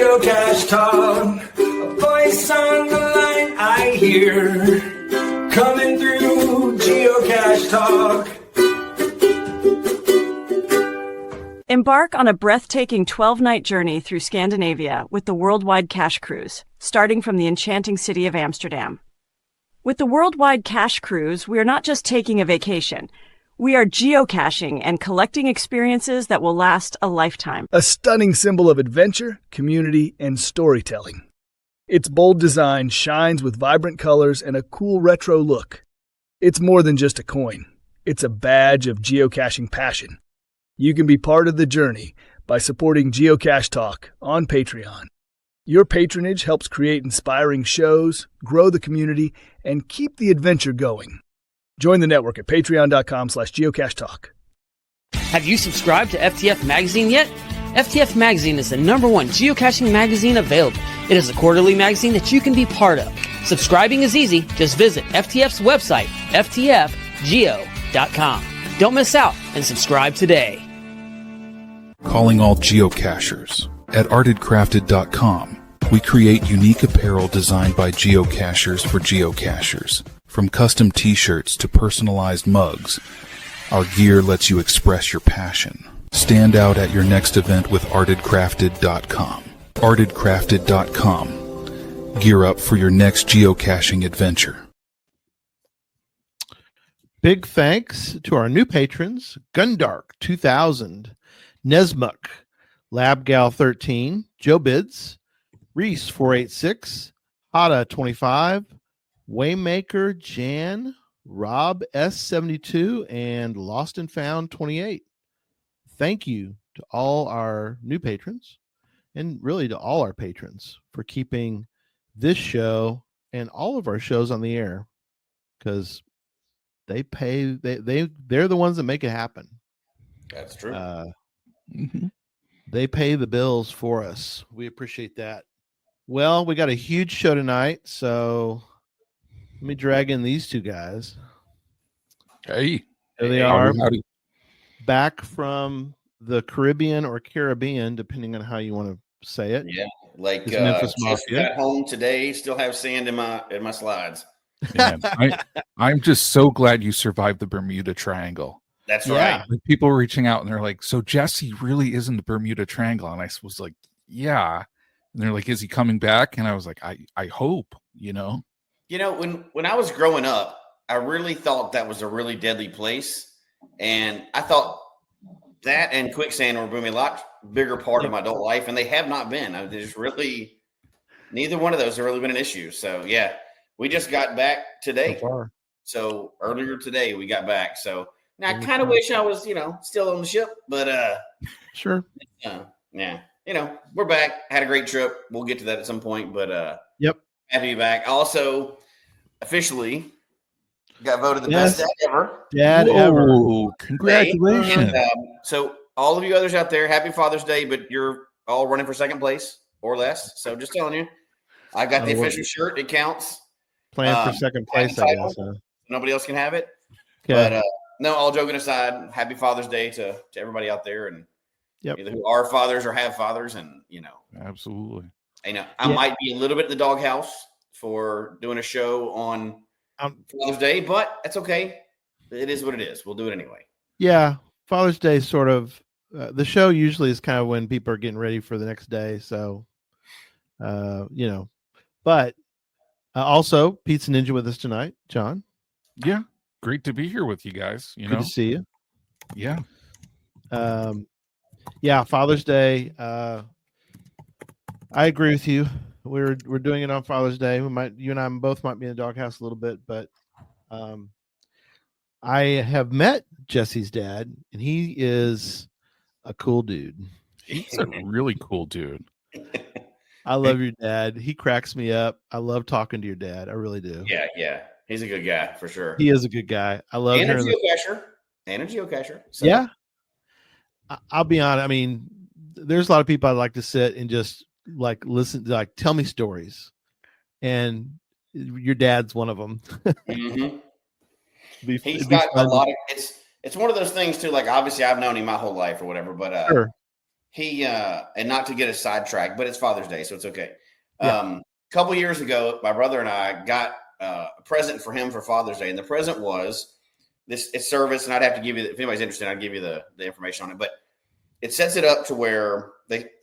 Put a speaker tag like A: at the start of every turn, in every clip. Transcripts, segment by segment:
A: Geocache talk, a voice on the line I hear, coming through Geocache talk.
B: Embark on a breathtaking 12-night journey through Scandinavia with the Worldwide Cache Cruise, starting from the enchanting city of Amsterdam. With the Worldwide Cache Cruise, we are not just taking a vacation. We are geocaching and collecting experiences that will last a lifetime.
C: A stunning symbol of adventure, community, and storytelling. Its bold design shines with vibrant colors and a cool retro look. It's more than just a coin. It's a badge of geocaching passion. You can be part of the journey by supporting Geocache Talk on Patreon. Your patronage helps create inspiring shows, grow the community, and keep the adventure going. Join the network at patreon.com/geocachetalk.
D: Have you subscribed to FTF Magazine yet? FTF Magazine is the #1 geocaching magazine available. It is a quarterly magazine that you can be part of. Subscribing is easy. Just visit FTF's website, ftfgeo.com. Don't miss out and subscribe today.
E: Calling all geocachers. At artedcrafted.com, we create unique apparel designed by geocachers for geocachers. From custom t-shirts to personalized mugs, our gear lets you express your passion. Stand out at your next event with artedcrafted.com. artedcrafted.com. Gear up for your next geocaching adventure.
F: Big thanks to our new patrons, Gundark 2000, Nesmuk, LabGal13, Joe Bids, Reese 486, Hada 25, Waymaker Jan, Rob S72, and Lost and Found 28. Thank you to all our new patrons, and really to all our patrons, for keeping this show and all of our shows on the air, because they pay. They're the ones that make it happen.
G: That's true.
F: They pay the bills for us. We appreciate that. Well, we got a huge show tonight, so let me drag in these two guys.
H: Hey.
F: There they are. Back from the Caribbean or Caribbean, depending on how you want to say it.
G: Yeah, like
F: Memphis
G: just
F: Mafia.
G: got home today, still have sand in my slides.
H: Man, I'm just so glad you survived the Bermuda Triangle.
G: That's right.
H: Like, people were reaching out and they're like, so Jesse really is in the Bermuda Triangle? And I was like, yeah. And they're like, is he coming back? And I was like, I hope,
G: You know, when I was growing up, I really thought that was a really deadly place. And I thought that and quicksand were going to be a lot bigger part of my adult life. And they have not been. There's really, neither one of those have really been an issue. So, yeah, we just got back today. So earlier today we got back. So now I kind of wish I was, still on the ship. But
F: sure.
G: Yeah. We're back. Had a great trip. We'll get to that at some point. But
F: yep.
G: Happy to be back. Also, officially got voted the best dad ever.
H: Whoa, congratulations.
G: So all of you others out there, happy Father's Day, but you're all running for second place or less. So just telling you, I got the official shirt. It counts.
F: Playing for second place, I guess.
G: Nobody else can have it.
F: Okay.
G: But no, all joking aside, happy Father's Day to everybody out there, and either who are fathers or have fathers, and
H: absolutely.
G: I might be a little bit in the doghouse for doing a show on Father's Day, but that's okay. It is what it is. We'll do it anyway.
F: Yeah, Father's Day is sort of the show. Usually is kind of when people are getting ready for the next day. So, but also Pizza Ninja with us tonight, John.
H: Yeah, great to be here with you guys.
F: Good to see you.
H: Yeah.
F: Yeah, Father's Day. I agree with you. We're doing it on Father's Day. You and I both might be in the doghouse a little bit, but I have met Jesse's dad, and he is a cool dude.
H: He's a really cool dude.
F: I love your dad. He cracks me up. I love talking to your dad. I really do.
G: Yeah. He's a good guy for sure.
F: He is a good guy. I love
G: and a
F: hearing
G: geocacher. So.
F: Yeah. I'll be honest. I mean, there's a lot of people I'd like to sit and just like listen, like tell me stories, and your dad's one of them.
G: Mm-hmm. He's got a lot of. It's one of those things too. Like obviously, I've known him my whole life or whatever, but
F: sure.
G: he and not to get a sidetrack, but it's Father's Day, so it's okay.
F: Yeah.
G: A couple years ago, my brother and I got a present for him for Father's Day, and the present was this service. And I'd have to give you, if anybody's interested, I'd give you the information on it. But it sets it up to where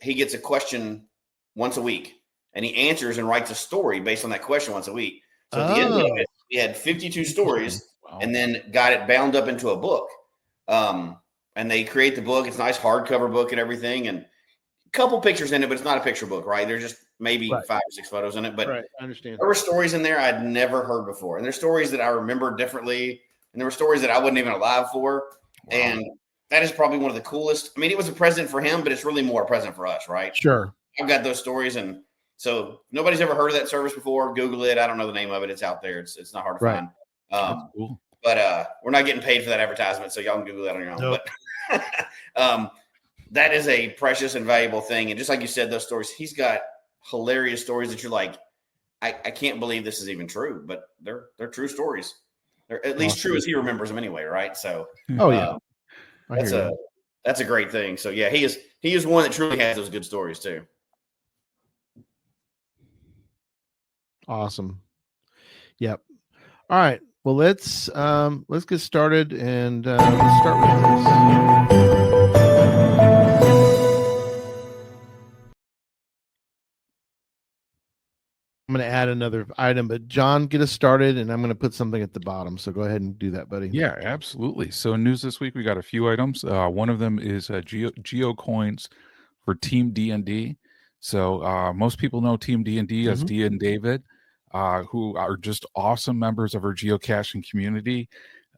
G: he gets a question once a week, and he answers and writes a story based on that question once a week. So at the end of it, we had 52 stories, and then got it bound up into a book. And they create the book. It's a nice hardcover book and everything, and a couple pictures in it, but it's not a picture book, right? There's just maybe 5 or 6 photos in it. But
F: I understand.
G: there were stories in there I'd never heard before, and there's stories that I remember differently, and there were stories that I wasn't even alive for. Wow. And that is probably one of the coolest. I mean, it was a present for him, but it's really more a present for us, right?
F: Sure.
G: I've got those stories, and so nobody's ever heard of that service before. Google it. I don't know the name of it. It's out there. It's not hard to find.
H: That's cool.
G: But we're not getting paid for that advertisement, so y'all can Google that on your own. Nope. But that is a precious and valuable thing. And just like you said, those stories, he's got hilarious stories that you're like, I can't believe this is even true, but they're true stories. They're at least true as he remembers them anyway, right? So that's a great thing. So yeah, he is one that truly has those good stories too.
F: Awesome. Yep. All right. Well, let's get started, and let's start with this. I'm going to add another item, but John, get us started, and I'm going to put something at the bottom. So go ahead and do that, buddy.
H: Yeah, absolutely. So in news this week, we got a few items. One of them is Geo coins for Team D&D. So most people know Team D&D as D and David, who are just awesome members of our geocaching community.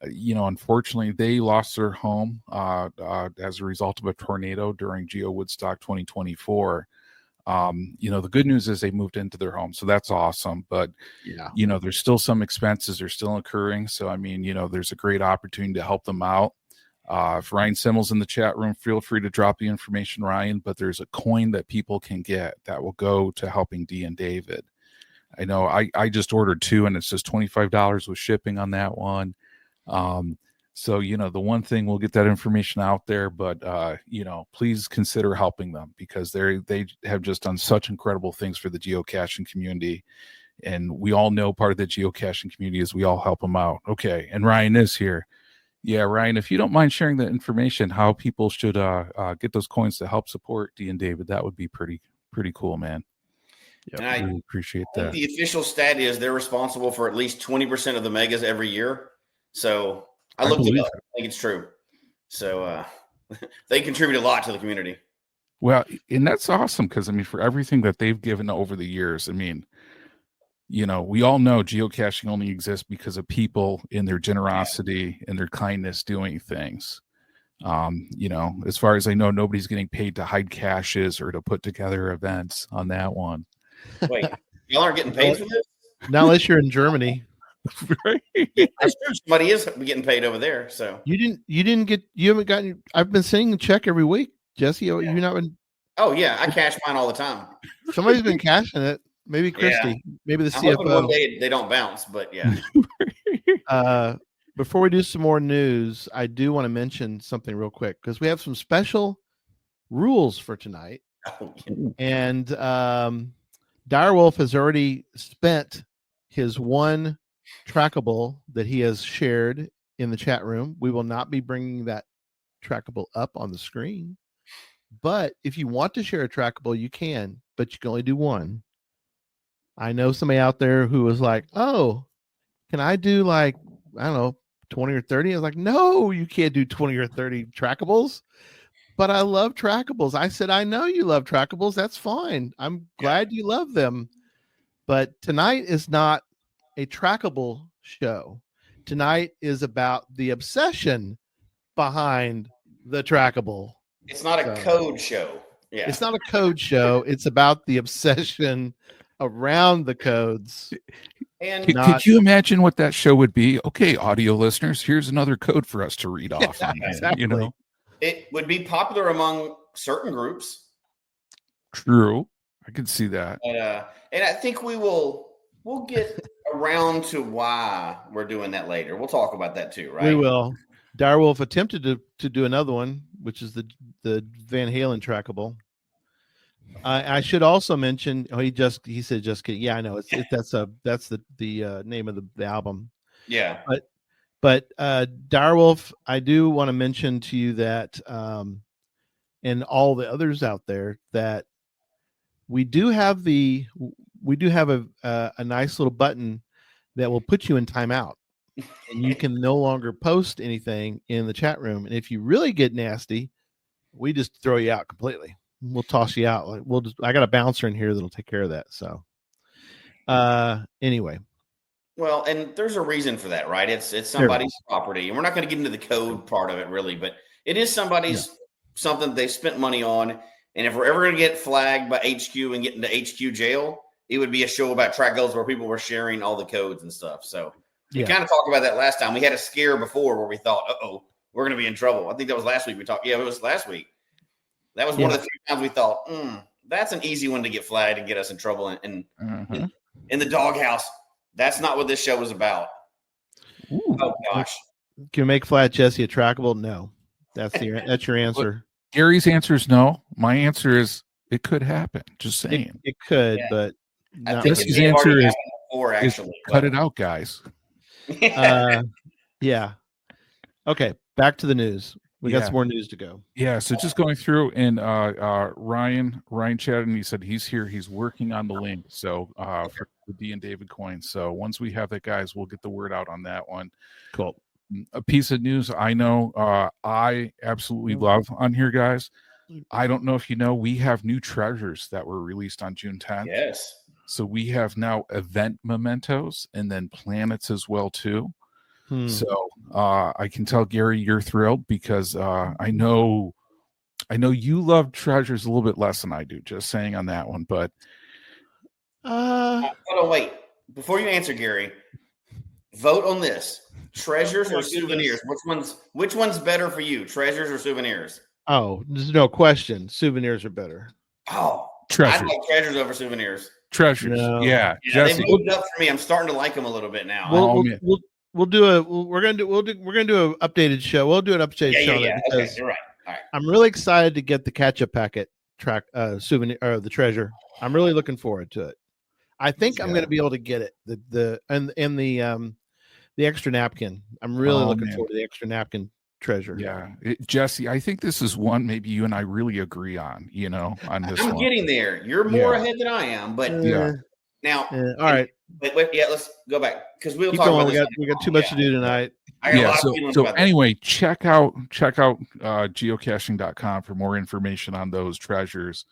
H: Unfortunately, they lost their home as a result of a tornado during Geo Woodstock 2024. The good news is they moved into their home, so that's awesome. But there's still some expenses are still incurring. So there's a great opportunity to help them out. If Ryan Simmel's in the chat room, feel free to drop the information, Ryan. But there's a coin that people can get that will go to helping D and David. I know I just ordered 2, and it's just $25 with shipping on that one. So, the one thing, we'll get that information out there, but, please consider helping them, because they have just done such incredible things for the geocaching community. And we all know part of the geocaching community is we all help them out. Okay. And Ryan is here. Yeah, Ryan, if you don't mind sharing the information, how people should get those coins to help support D and David, that would be pretty cool, man. Yeah, I really appreciate that.
G: The official stat is they're responsible for at least 20% of the megas every year. So I looked it up. I think it's true. So they contribute a lot to the community.
H: Well, and that's awesome, because for everything that they've given over the years, we all know geocaching only exists because of people in their generosity and their kindness doing things. As far as I know, nobody's getting paid to hide caches or to put together events on that one.
G: Wait, y'all aren't getting paid for this?
F: Not unless you're in Germany.
G: Right. That's true. Somebody is getting paid over there. So
F: you haven't gotten. I've been sending a check every week, Jesse. You've not been.
G: Oh yeah, I cash mine all the time.
F: Somebody's been cashing it. Maybe Christy. Maybe the CFO.
G: One day they don't bounce, but yeah.
F: Before we do some more news, I do want to mention something real quick, because we have some special rules for tonight. And Direwolf has already spent his one trackable that he has shared in the chat room. We will not be bringing that trackable up on the screen, but if you want to share a trackable, you can, but you can only do one. I know somebody out there who was like, oh, can I do 20 or 30? I was like, no, you can't do 20 or 30 trackables. But I love trackables. I said, I know you love trackables. That's fine. I'm glad you love them. But tonight is not a trackable show. Tonight is about the obsession behind the trackable.
G: It's not a code show. Yeah.
F: It's not a code show. It's about the obsession around the codes.
H: And could you imagine what that show would be? Okay, audio listeners, here's another code for us to read off.
F: Exactly.
G: It would be popular among certain groups.
H: True. I can see that.
G: But, and I think we'll get around to why we're doing that later. We'll talk about that too, right?
F: We will. Direwolf attempted to do another one, which is the Van Halen trackable. I should also mention. Oh, he said just kidding. Yeah, I know. That's the name of the album.
G: Yeah.
F: But Direwolf, I do want to mention to you that, and all the others out there, that we do have a nice little button that will put you in timeout, and you can no longer post anything in the chat room. And if you really get nasty, we just throw you out completely. We'll toss you out. Like I got a bouncer in here that'll take care of that. So, anyway.
G: Well, and there's a reason for that, right? It's somebody's property, and we're not going to get into the code part of it really, but it is somebody's something they spent money on. And if we're ever going to get flagged by HQ and get into HQ jail, it would be a show about Trackable where people were sharing all the codes and stuff. So we kind of talked about that last time. We had a scare before where we thought, we're going to be in trouble. I think that was last week we talked. Yeah, it was last week. That was one of the few times we thought, that's an easy one to get flagged and get us in trouble. And in the doghouse, that's not what this show was about.
F: Ooh.
G: Oh gosh!
F: Can you make Flat Jesse a trackable? No, that's your answer.
H: Gary's answer is no. My answer is it could happen. Just saying
F: it could, but
H: Jesse's answer is cut it out, guys.
F: Yeah. Okay, back to the news. We got some more news to go.
H: Yeah, so just going through, and Ryan chatted, and he said he's here. He's working on the link, so for the D and David coin. So once we have it, guys, we'll get the word out on that one.
F: Cool.
H: A piece of news I know I absolutely love on here, guys. I don't know if you know, we have new treasures that were released on June 10th.
G: Yes.
H: So we have now event mementos and then planets as well too. So I can tell Gary you're thrilled because I know you love treasures a little bit less than I do. Just saying on that one, but
G: hold on, wait. Before you answer, Gary, vote on this: treasures or souvenirs. Which one's better for you? Treasures or souvenirs?
F: Oh, there's no question. Souvenirs are better.
G: Oh,
H: treasures.
G: I like treasures over souvenirs.
H: Treasures, yeah.
G: They moved up for me. I'm starting to like them a little bit now.
F: We're gonna do an updated show. We'll do an updated show.
G: Yeah. Okay, you're right. All right.
F: I'm really excited to get the catch-up packet souvenir or the treasure. I'm really looking forward to it. I think I'm going to be able to get it. The extra napkin. I'm really looking forward to the extra napkin treasure.
H: Yeah, Jesse, I think this is one maybe you and I really agree on. On this one.
G: I'm getting there. You're more ahead than I am, but now.
F: All right.
G: Wait, let's go back because we'll
F: Keep
G: talk
F: going.
G: about this.
F: We got too much to do tonight.
H: So anyway, check out geocaching.com for more information on those treasures.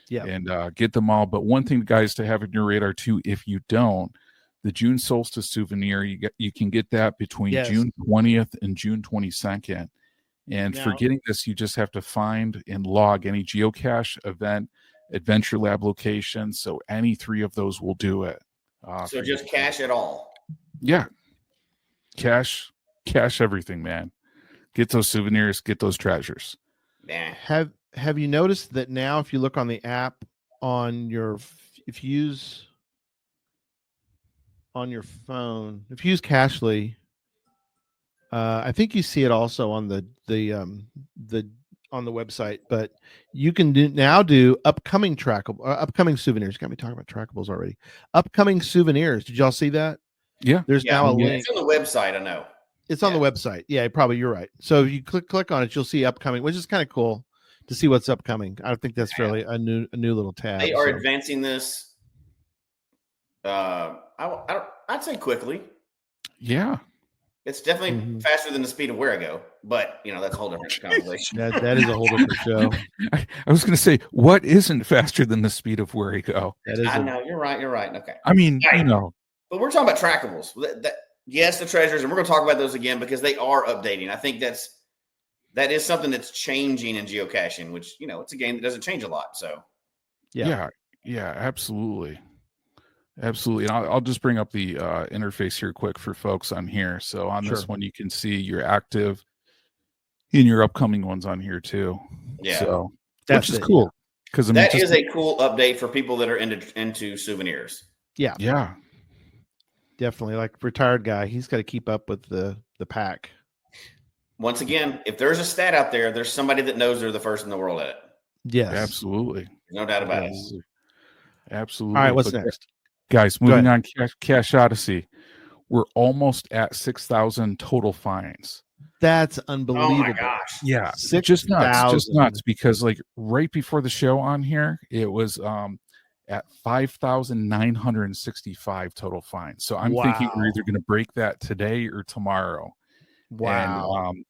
H: Yeah, and get them all. But one thing, guys, to have in your radar too, if you don't, the June solstice souvenir, you can get that between June 20th and June 22nd. And for getting this, you just have to find and log any geocache event, Adventure Lab location. So any three of those will do it.
G: So just cash it all.
H: Yeah. Cash everything, man. Get those souvenirs, get those treasures.
G: Nah.
F: Have you noticed that now if you look on the app if you use on your phone, if you use Cashly, I think you see it also on the on the website, but you can do upcoming upcoming souvenirs. Got me talking about trackables already. Upcoming souvenirs. Did y'all see that?
H: Yeah.
F: There's now a link.
G: It's on the website. I know.
F: It's on the website. Yeah, probably you're right. So if you click on it, you'll see upcoming, which is kind of cool to see what's upcoming. I think that's fairly a new little tab.
G: They are advancing this. I'd say quickly.
H: Yeah.
G: It's definitely faster than the speed of where I go, but that's a whole different conversation.
F: that is a whole different show.
H: I was going to say, what isn't faster than the speed of where I go?
G: I know you're right. Okay.
H: I mean,
G: but we're talking about trackables. Yes, the treasures, and we're going to talk about those again because they are updating. I think that is something that's changing in geocaching, which it's a game that doesn't change a lot. So,
H: yeah, absolutely. Absolutely. And I'll just bring up the interface here quick for folks on here. So on this one, you can see your active in your upcoming ones on here too.
G: Yeah.
H: So which is cool. Because
G: that is a cool update for people that are into souvenirs.
F: Yeah.
H: Yeah.
F: Definitely. Like retired guy, he's got to keep up with the pack.
G: once again, if there's a stat out there, there's somebody that knows they're the first in the world at it.
F: Yes.
H: Absolutely.
G: No doubt about it.
H: Absolutely.
F: All right, what's
H: But
F: next?
H: guys,
F: Go
H: moving
F: ahead.
H: on, Cache Odyssey. We're almost at 6,000 total finds.
F: That's
G: Oh
F: unbelievable.
G: my gosh.
H: Yeah,
F: 6,000.
H: just nuts. Because like right before the show on here, it was at 5,965 total finds. So I'm thinking we're
F: Wow.
H: either going to break that today or tomorrow.
F: Wow.
H: And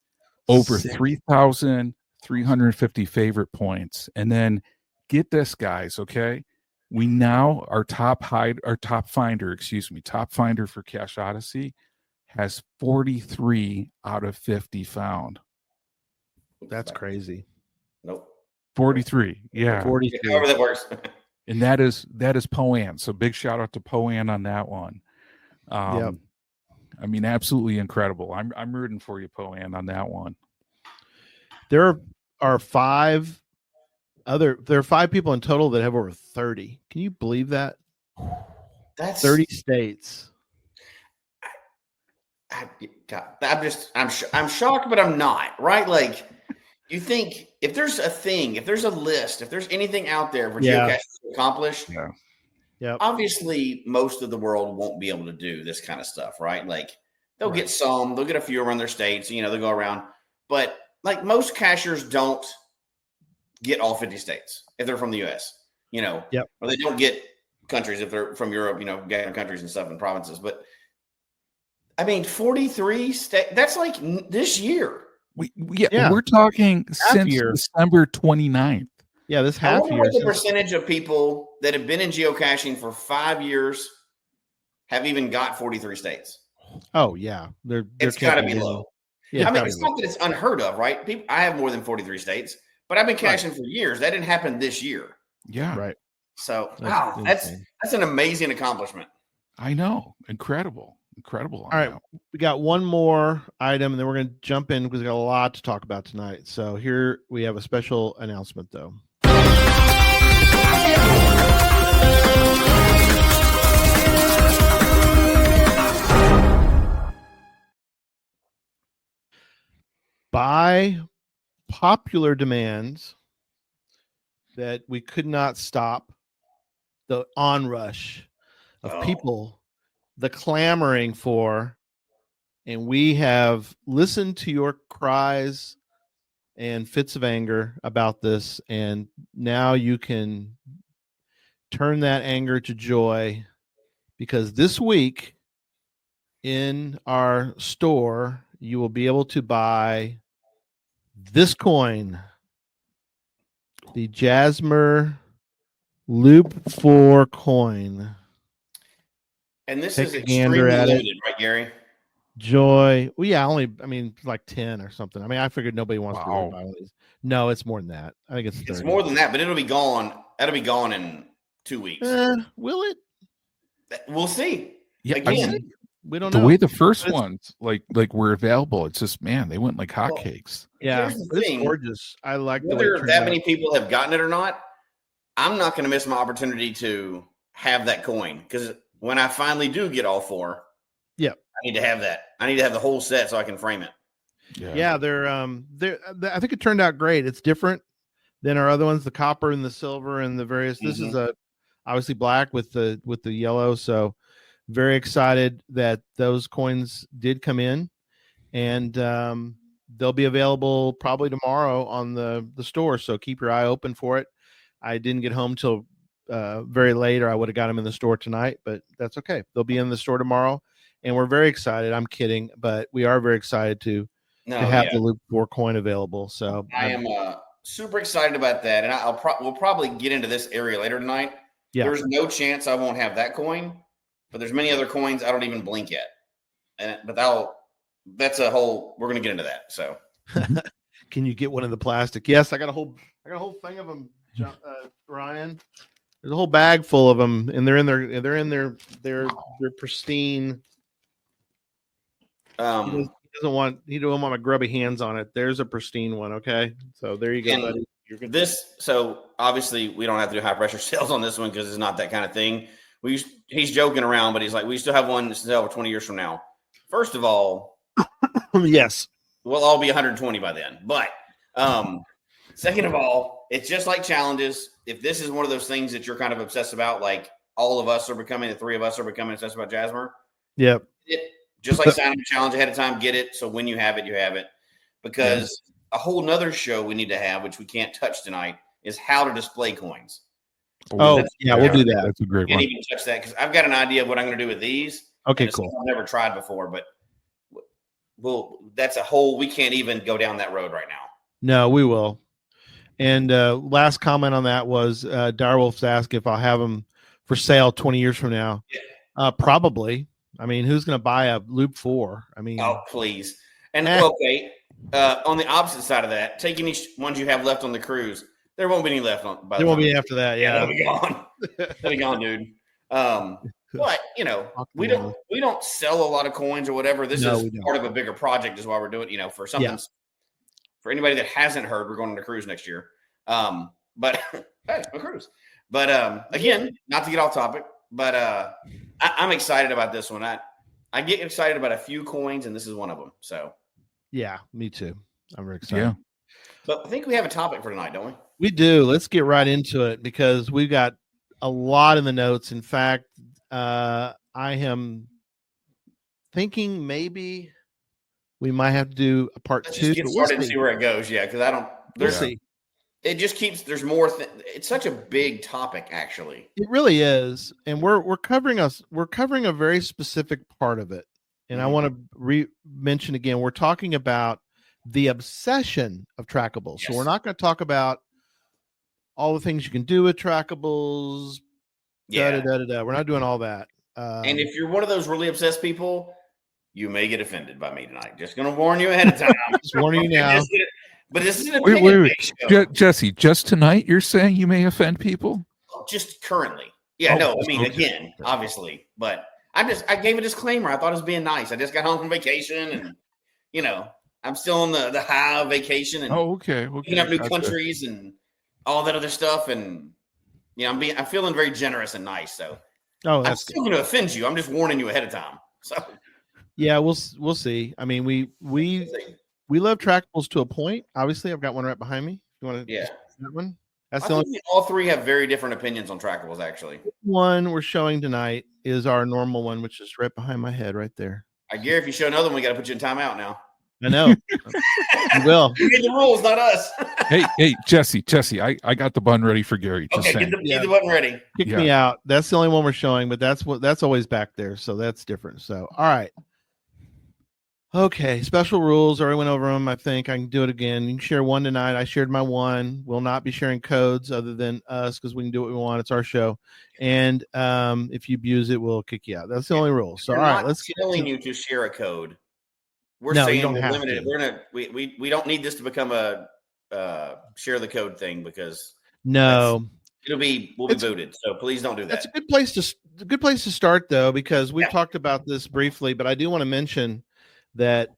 H: over
F: Sick.
H: 3,350 favorite points. And then get this, guys, okay? We now our top finder for Cache Odyssey has 43 out of 50 found.
F: That's crazy.
G: Nope.
H: 43. Yeah.
F: 43.
G: However that works.
H: And that is Poan. So big shout out to Poan on that one.
F: Yep.
H: I mean, absolutely incredible. I'm rooting for you, Poan, on that one.
F: There are five people in total that have over 30. Can you believe that?
G: That's
F: 30 states.
G: I'm shocked, but I'm not, right? Like, you think if there's a thing, if there's a list, if there's anything out there for geocachers to accomplish, obviously most of the world won't be able to do this kind of stuff, right? Like, they'll get a few around their states, they'll go around, but like most cachers don't get all 50 states if they're from the US, or they don't get countries if they're from Europe, gathering countries and stuff and provinces. But I mean, 43 states, that's like this year.
H: We're talking since December 29th.
F: Yeah, this
G: I
F: half
G: wonder
F: year.
G: what the percentage of people that have been in geocaching for 5 years have even got 43 states.
F: Oh yeah,
G: It's got to be low.
F: Yeah,
G: I mean, it's not that it's unheard of, right? I have more than 43 states, but I've been caching for years. That didn't happen this year.
H: Yeah,
F: right.
G: So that's an amazing accomplishment.
H: I know, incredible. All
F: right, we got one more item, and then we're going to jump in because we got a lot to talk about tonight. So here we have a special announcement, though. By popular demands that we could not stop the onrush of people, the clamoring for, and we have listened to your cries and fits of anger about this, and now you can turn that anger to joy, because this week in our store you will be able to buy this coin, the Jasmer Loop 4 coin.
G: And this
F: Take
G: is
F: a gander
G: extremely
F: at it.
G: limited, right, Gary?
F: Joy. Well, yeah, like 10 or something. I mean, I figured nobody wants to really buy one of these. No, it's more than that. I think it's 30.
G: It's more than that, but it'll be gone. That'll be gone in 2 weeks.
F: Will it?
G: We'll see.
H: Yeah,
G: again,
F: we don't know.
H: The way the first ones like were available, it's just, man, they went like hotcakes.
F: Yeah,
G: here's the thing.
F: It's gorgeous. I like
G: whether that many people have gotten it or not. I'm not going to miss my opportunity to have that coin, because when I finally do get all 4, I need to have that. I need to have the whole set so I can frame it.
F: Yeah, they're I think it turned out great. It's different than our other ones, the copper and the silver and the various. This is obviously black with the yellow. So very excited that those coins did come in, and they'll be available probably tomorrow on the store. So keep your eye open for it. I didn't get home till very late, or I would have got them in the store tonight, but that's okay. They'll be in the store tomorrow, and we're very excited. I'm kidding, but we are very excited to have the Loop 4 coin available. So
G: I am super excited about that, and we'll probably get into this area later tonight.
F: Yeah.
G: There's no chance I won't have that coin, but there's many other coins I don't even blink at, that's a whole. We're going to get into that. So,
F: can you get one of the plastic? Yes, I got a whole thing of them, Ryan. There's a whole bag full of them, and they're in their pristine. He don't want my grubby hands on it. There's a pristine one. Okay, so there you go, buddy. You're good.
G: So obviously we don't have to do high pressure sales on this one because it's not that kind of thing. He's joking around, but he's like, we still have one to sell 20 years from now. First of all,
F: yes,
G: we'll all be 120 by then. But second of all, it's just like challenges. If this is one of those things that you're kind of obsessed about, like all of us are becoming, the three of us are becoming obsessed about Jasmer.
F: Yep.
G: Just like signing a challenge ahead of time, get it. So when you have it, you have it. Because a whole nother show we need to have, which we can't touch tonight, is how to display coins.
F: Oh, yeah, we'll do that.
H: That's a great
G: Can't
H: one.
G: even touch that because I've got an idea of what I'm going to do with these.
F: Okay, cool.
G: I've never tried before, but that's we can't even go down that road right now.
F: No, we will. And last comment on that was Direwolf's asked if I'll have them for sale 20 years from now.
G: Yeah.
F: Probably. I mean, who's going to buy a Loop 4? I mean,
G: oh, please. And okay, on the opposite side of that, take any ones you have left on the cruise. There won't be any left on.
F: There won't be after that. Yeah,
G: that'll be gone. That'll be gone, dude. But we don't sell a lot of coins or whatever. This is part of a bigger project, is why we're doing. For something. Yeah. For anybody that hasn't heard, we're going on a cruise next year. But hey, a cruise. But again, not to get off topic, but I'm excited about this one. I get excited about a few coins, and this is one of them. So
F: yeah, me too. I'm very excited.
H: Yeah.
G: But I think we have a topic for tonight, don't we?
F: We do. Let's get right into it because we've got a lot in the notes. In fact, I am thinking maybe we might have to do a part
G: Let's
F: 2.
G: Just get started and see where it goes. Yeah, because I don't.
F: We'll see.
G: It just keeps. There's more. It's such a big topic, actually.
F: It really is, and we're covering a very specific part of it. And I want to mention again, we're talking about the obsession of trackables. Yes. So we're not going to talk about all the things you can do with trackables.
G: Yeah.
F: We're not doing all that.
G: And if you're one of those really obsessed people, you may get offended by me tonight. Just going to warn you ahead of time.
F: Just warning you now.
G: But this is an
H: wait. Jesse, just tonight you're saying you may offend people?
G: Just currently. Yeah, again, obviously. But I gave a disclaimer. I thought it was being nice. I just got home from vacation and, I'm still on the high of vacation and picking up new countries and all that other stuff. And, I'm feeling very generous and nice. So I'm still going to offend you. I'm just warning you ahead of time. So
F: yeah, we'll see. I mean, we love trackables to a point. Obviously, I've got one right behind me. You want to that one? That's
G: all three have very different opinions on trackables, actually.
F: One we're showing tonight is our normal one, which is right behind my head right there.
G: I Gary, if you show another one, we got to put you in timeout now.
F: I know. You will.
G: You made the rules, not us.
H: hey, Jesse, I got the button ready for Gary. Just
G: get the button ready.
F: Kick me out. That's the only one we're showing, but that's always back there, so that's different. So, all right. Okay, special rules. I already went over them. I think I can do it again. You can share one tonight. I shared my one. We'll not be sharing codes other than us because we can do what we want. It's our show. And if you abuse it, we'll kick you out. That's the only rule. So, all right, let's
G: telling you to share a code. We're saying we're limited. We don't need this to become a share the code thing because we'll be booted. So please don't do that.
F: That's a good place to start though, because we've talked about this briefly, but I do want to mention that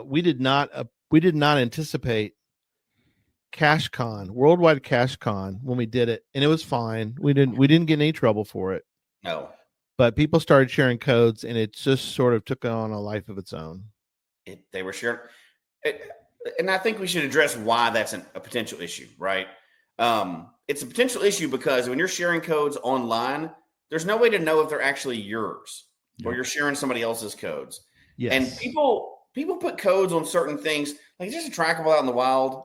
F: we did not anticipate CacheCon, Worldwide CacheCon, when we did it, and it was fine. We didn't get in any trouble for it.
G: No,
F: but people started sharing codes, and it just sort of took on a life of its own.
G: They were sharing, and I think we should address why that's a potential issue, right? It's a potential issue because when you're sharing codes online, there's no way to know if they're actually yours or you're sharing somebody else's codes. Yes. And people put codes on certain things, like just a trackable out in the wild.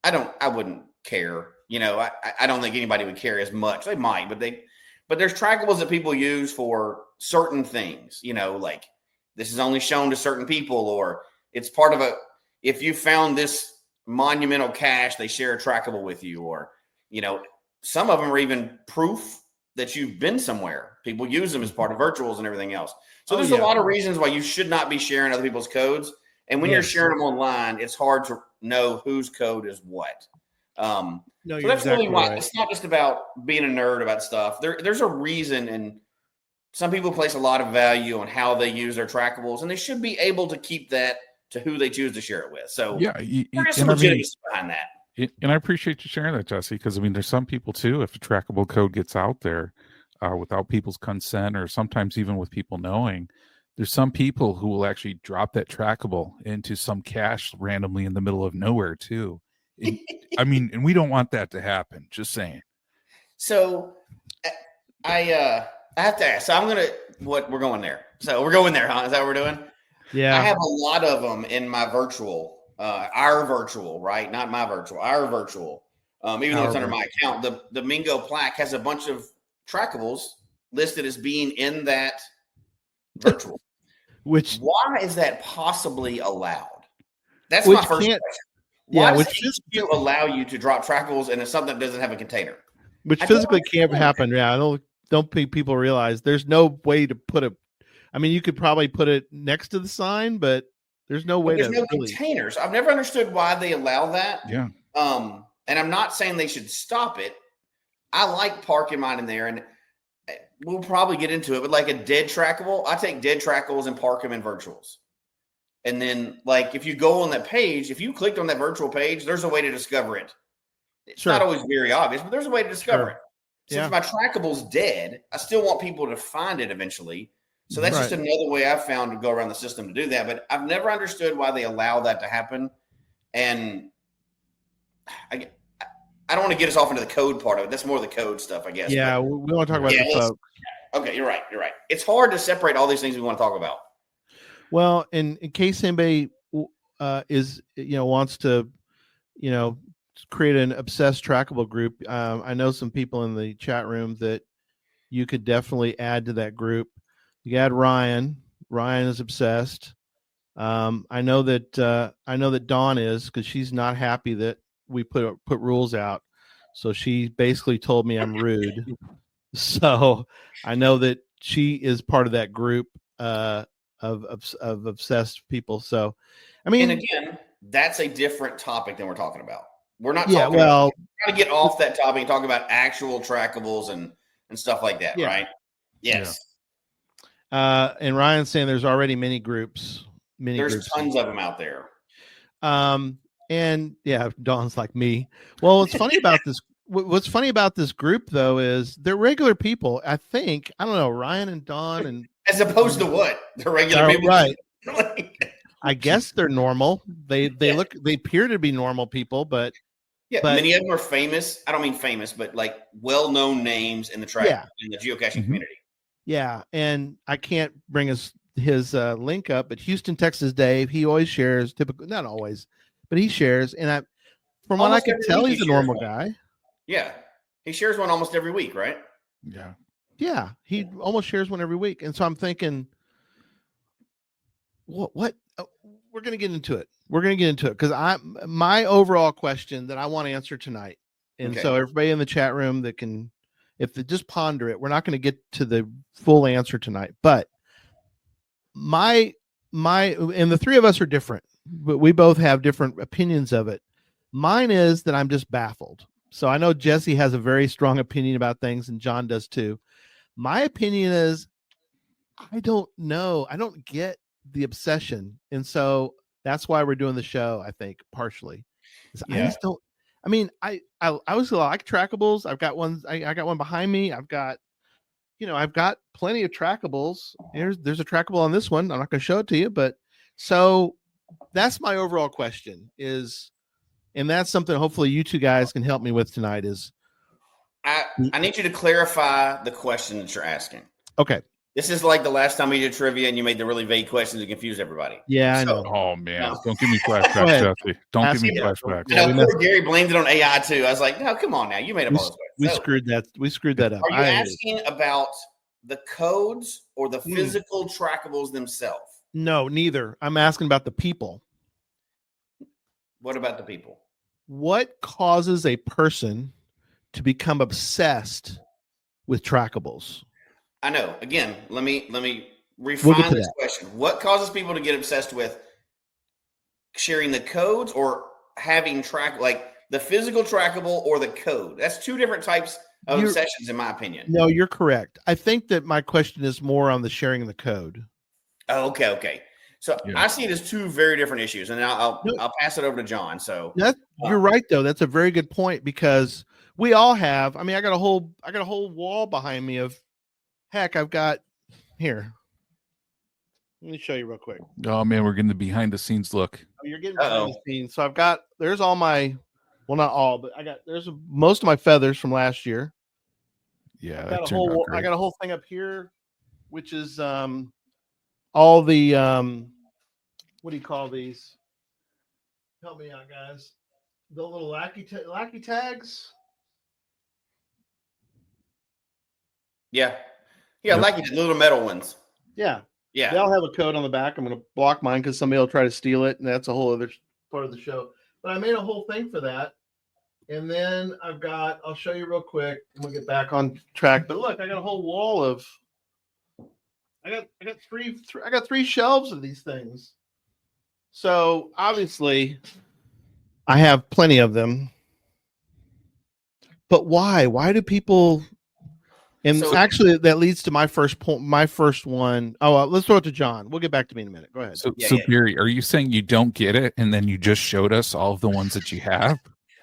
G: I wouldn't care. I don't think anybody would care as much. They might, but there's trackables that people use for certain things, like this is only shown to certain people, or it's part of if you found this monumental cache, they share a trackable with you, or, some of them are even proof that you've been somewhere. People use them as part of virtuals and everything else. So there's a lot of reasons why you should not be sharing other people's codes. And when you're sharing them online, it's hard to know whose code is what. So that's really why it's not just about being a nerd about stuff. There's a reason, and some people place a lot of value on how they use their trackables, and they should be able to keep that to who they choose to share it with. So there's some legitimacy behind that.
H: And I appreciate you sharing that, Jesse, because there's some people too, if a trackable code gets out there without people's consent, or sometimes even with people knowing, there's some people who will actually drop that trackable into some cache randomly in the middle of nowhere too. And, and we don't want that to happen. Just saying.
G: So I have to ask. So we're going there. So we're going there, huh? Is that what we're doing?
F: Yeah.
G: I have a lot of them in my virtual, our virtual, right? Not my virtual, our virtual. Even though it's under my account, the Mingo plaque has a bunch of trackables listed as being in that virtual. Why is that possibly allowed? That's my first question. Why does it allow you to drop trackables and it's something that doesn't have a container?
F: Which physically can't happen. Yeah, I don't think people realize there's no way to put a. I mean, you could probably put it next to the sign, but there's no way
G: to. There's no containers. I've never understood why they allow that.
H: Yeah.
G: And I'm not saying they should stop it. I like parking mine in there, and we'll probably get into it. But like a dead trackable, I take dead trackables and park them in virtuals. And then, like, if you go on that page, if you clicked on that virtual page, there's a way to discover it. It's not always very obvious, but there's a way to discover it. Since my trackable's dead, I still want people to find it eventually. So that's just another way I've found to go around the system to do that. But I've never understood why they allow that to happen. And I don't want to get us off into the code part of it. That's more the code stuff, I guess.
F: Yeah, we want to talk about the folks.
G: Okay, you're right. It's hard to separate all these things we want to talk about.
F: Well, in case anybody wants to, create an obsessed trackable group, I know some people in the chat room that you could definitely add to that group. You add Ryan. Ryan is obsessed. I know that Dawn is, because she's not happy that we put rules out. So she basically told me I'm rude. So I know that she is part of that group of obsessed people. So, I mean,
G: and again, that's a different topic than we're talking about. We're not
F: trying to
G: get off that topic and talk about actual trackables and stuff like that, right? Yes.
F: Yeah. And Ryan's saying there's already many groups.
G: There's tons of them out there.
F: And yeah, Dawn's like me. Well, what's funny about this? What's funny about this group though is they're regular people. I think, I don't know, Ryan and Dawn, and
G: as opposed to what? They're regular people,
F: right? I guess they're normal. They appear to be normal people, but
G: many of them are famous. I don't mean famous, but like well-known names in the in the geocaching community.
F: Yeah, and I can't bring his link up, but Houston, Texas Dave, he always shares. Not always, but he shares, and from what I can tell, he's a normal guy.
G: Yeah, he shares one almost every week, right?
F: Yeah, he almost shares one every week, and so I'm thinking, what? We're gonna get into it. Because my overall question that I want to answer tonight, and so everybody in the chat room that can, if they just ponder it, we're not going to get to the full answer tonight, but my and the three of us are different, but we both have different opinions of it. Mine is that I'm just baffled. So I know Jesse has a very strong opinion about things, and John does too. My opinion is, I don't know. I don't get the obsession. And so that's why we're doing the show, I think, partially. I just don't. I mean, I always like trackables. I've got one. I got one behind me. I've got plenty of trackables. There's a trackable on this one. I'm not going to show it to you, but so that's my overall question is, and that's something hopefully you two guys can help me with tonight is.
G: I need you to clarify the question that you're asking.
F: Okay.
G: This is like the last time we did trivia and you made the really vague questions to confuse everybody.
F: Yeah, I know.
H: Oh, man. Don't give me flashbacks, Jesse. Don't give me flashbacks.
G: Poor Gary blamed it on AI, too. I was like, no, come on now. You made up all those questions.
F: We screwed that up.
G: Are you asking about the codes or the physical trackables themselves?
F: No, neither. I'm asking about the people.
G: What about the people?
F: What causes a person to become obsessed with trackables?
G: I know. Again, let me refine this question. What causes people to get obsessed with sharing the codes or having like the physical trackable or the code? That's two different types of obsessions, in my opinion.
F: No, you're correct. I think that my question is more on the sharing the code.
G: Oh, okay. So I see it as two very different issues, and I'll pass it over to John. So
F: you're right, though. That's a very good point because we all have. I mean, I got a whole wall behind me of. Heck, I've got here. Let me show you real quick.
H: Oh man, we're getting the behind the scenes look.
F: Oh, you're getting behind the scenes. So there's all my, well, not all, but there's most of my feathers from last year.
H: Yeah,
F: I
H: that turned out great.
F: got a whole thing up here, which is all the what do you call these? Help me out, guys. The little lackey tags.
G: Yeah,
H: Yep.
G: like the little metal ones.
F: Yeah.
G: Yeah.
F: They all have a code on the back. I'm going to block mine because somebody will try to steal it, and that's a whole other part of the show. But I made a whole thing for that. And then I'll show you real quick, and we'll get back on track. But look, I got a whole wall of, I got three shelves of these things. So obviously, I have plenty of them. But why? Why do people? And actually, that leads to my first point. My first one. Oh, let's throw it to John. We'll get back to me in a minute. Go ahead.
H: So Gary, are you saying you don't get it, and then you just showed us all of the ones that you have?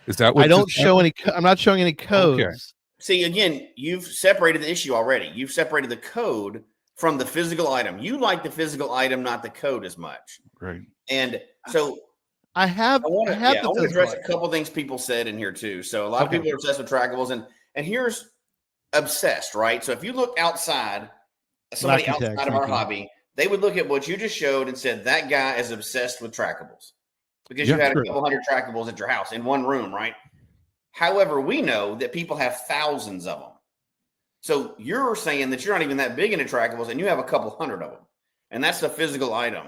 H: Is that what
F: I don't show any? I'm not showing any codes.
H: Okay.
G: See, again, you've separated the issue already. You've separated the code from the physical item. You like the physical item, not the code as much.
H: Right.
G: And so
F: I want
G: to address a couple things people said in here too. So a lot of people are obsessed with trackables, and here's obsessed, right? So if you look outside, somebody outside of our hobby, they would look at what you just showed and said that guy is obsessed with trackables because you had a couple hundred trackables at your house in one room, right? However, we know that people have thousands of them. So you're saying that you're not even that big into trackables and you have a couple hundred of them, and that's the physical item.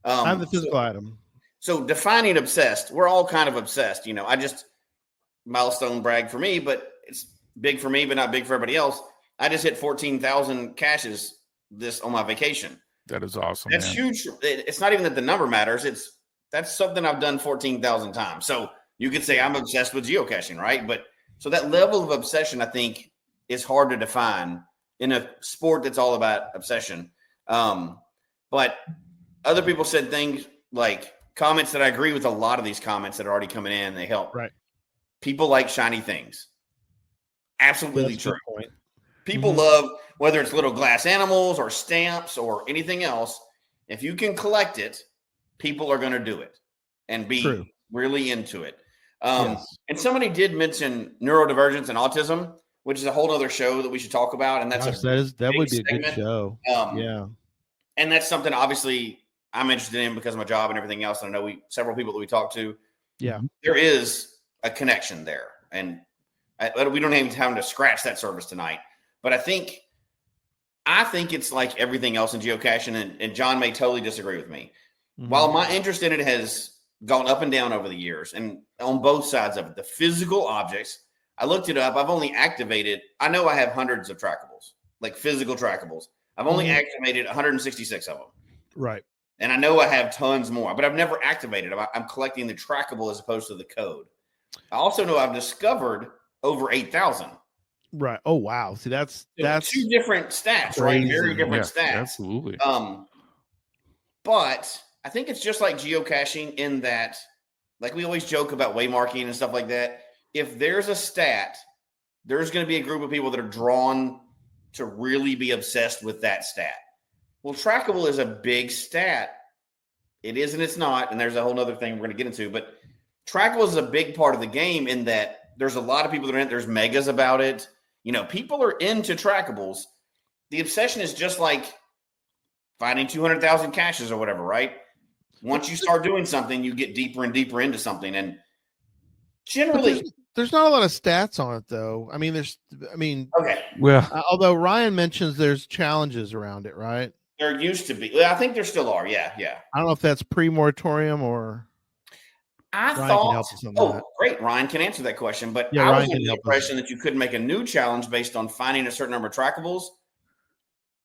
F: I'm the physical item.
G: So defining obsessed, we're all kind of obsessed. I just milestone brag for me, but it's big for me, but not big for everybody else. I just hit 14,000 caches on my vacation.
H: That is awesome.
G: That's huge. It's not even that the number matters. That's something I've done 14,000 times. So you could say I'm obsessed with geocaching, right? But so that level of obsession, I think, is hard to define in a sport that's all about obsession. But other people said things like comments that I agree with a lot of these comments that are already coming in. They help.
F: Right.
G: People like shiny things. Absolutely true.
F: Point.
G: People love, whether it's little glass animals or stamps or anything else, if you can collect it, people are going to do it and be really into it. And somebody did mention neurodivergence and autism, which is a whole other show that we should talk about. And
F: that would be a good show.
G: And that's something obviously I'm interested in because of my job and everything else. And I know several people that we talked to.
F: Yeah.
G: There is a connection there. And we don't have time to scratch that surface tonight. But I think it's like everything else in geocaching, and John may totally disagree with me. Mm-hmm. While my interest in it has gone up and down over the years, and on both sides of it, the physical objects, I looked it up. I've only activated, I know I have hundreds of trackables, like physical trackables. I've only activated 166 of them.
F: Right.
G: And I know I have tons more, but I've never activated them. I'm collecting the trackable as opposed to the code. I also know I've discovered over 8,000.
F: Right. Oh, wow. See, that's
G: two different stats,
F: crazy.
G: Right? Very different stats.
H: Absolutely.
G: But I think it's just like geocaching in that, like we always joke about waymarking and stuff like that. If there's a stat, there's going to be a group of people that are drawn to really be obsessed with that stat. Well, trackable is a big stat. It is and it's not. And there's a whole other thing we're going to get into. But trackable is a big part of the game in that there's a lot of people that are in it. There's megas about it. People are into trackables. The obsession is just like finding 200,000 caches or whatever, right? Once you start doing something, you get deeper and deeper into something. And generally,
F: there's not a lot of stats on it, though.
G: Okay.
H: Well,
F: although Ryan mentions there's challenges around it, right?
G: There used to be. I think there still are. Yeah.
F: I don't know if that's pre-moratorium or.
G: I
F: Ryan
G: thought, great. Ryan can answer that question. But I was under the impression that you could make a new challenge based on finding a certain number of trackables,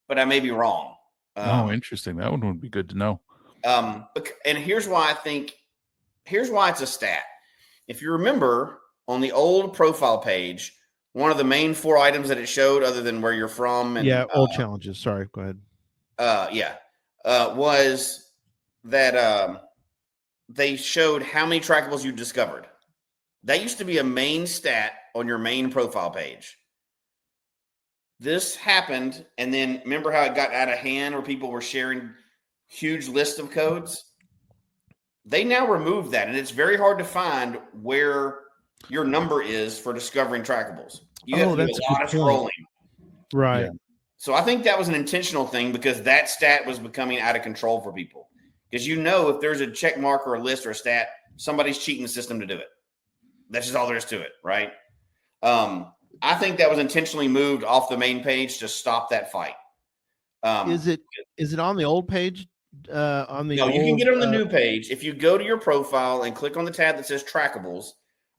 G: but I may be wrong.
H: Interesting. That one would be good to know.
G: And here's why it's a stat. If you remember on the old profile page, one of the main 4 items that it showed, other than where you're from, and
F: old challenges. Sorry, go ahead.
G: Was that they showed how many trackables you discovered. That used to be a main stat on your main profile page. This happened, and then remember how it got out of hand where people were sharing huge list of codes. They now remove that, and it's very hard to find where your number is for discovering trackables. You have to do
F: that's
G: a lot of scrolling.
F: Right.
H: Yeah.
G: So I think that was an intentional thing because that stat was becoming out of control for people. Because if there's a check mark or a list or a stat, somebody's cheating the system to do it. That's just all there is to it, right? I think that was intentionally moved off the main page to stop that fight.
F: Is it on the old page? You
G: can get it on the new page. If you go to your profile and click on the tab that says Trackables,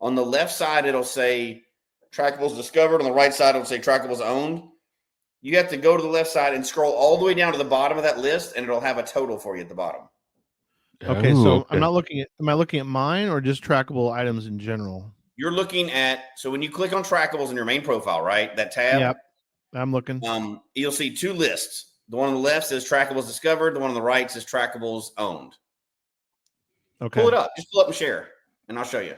G: on the left side it'll say Trackables discovered. On the right side it'll say Trackables owned. You have to go to the left side and scroll all the way down to the bottom of that list, and it'll have a total for you at the bottom.
F: Okay, so I'm not looking at. Am I looking at mine or just trackable items in general?
G: You're looking at. So when you click on Trackables in your main profile, right, that tab.
F: Yep, I'm looking.
G: You'll see two lists. The one on the left says Trackables discovered. The one on the right says Trackables owned.
F: Okay,
G: pull it up. Just pull up and share, and I'll show you.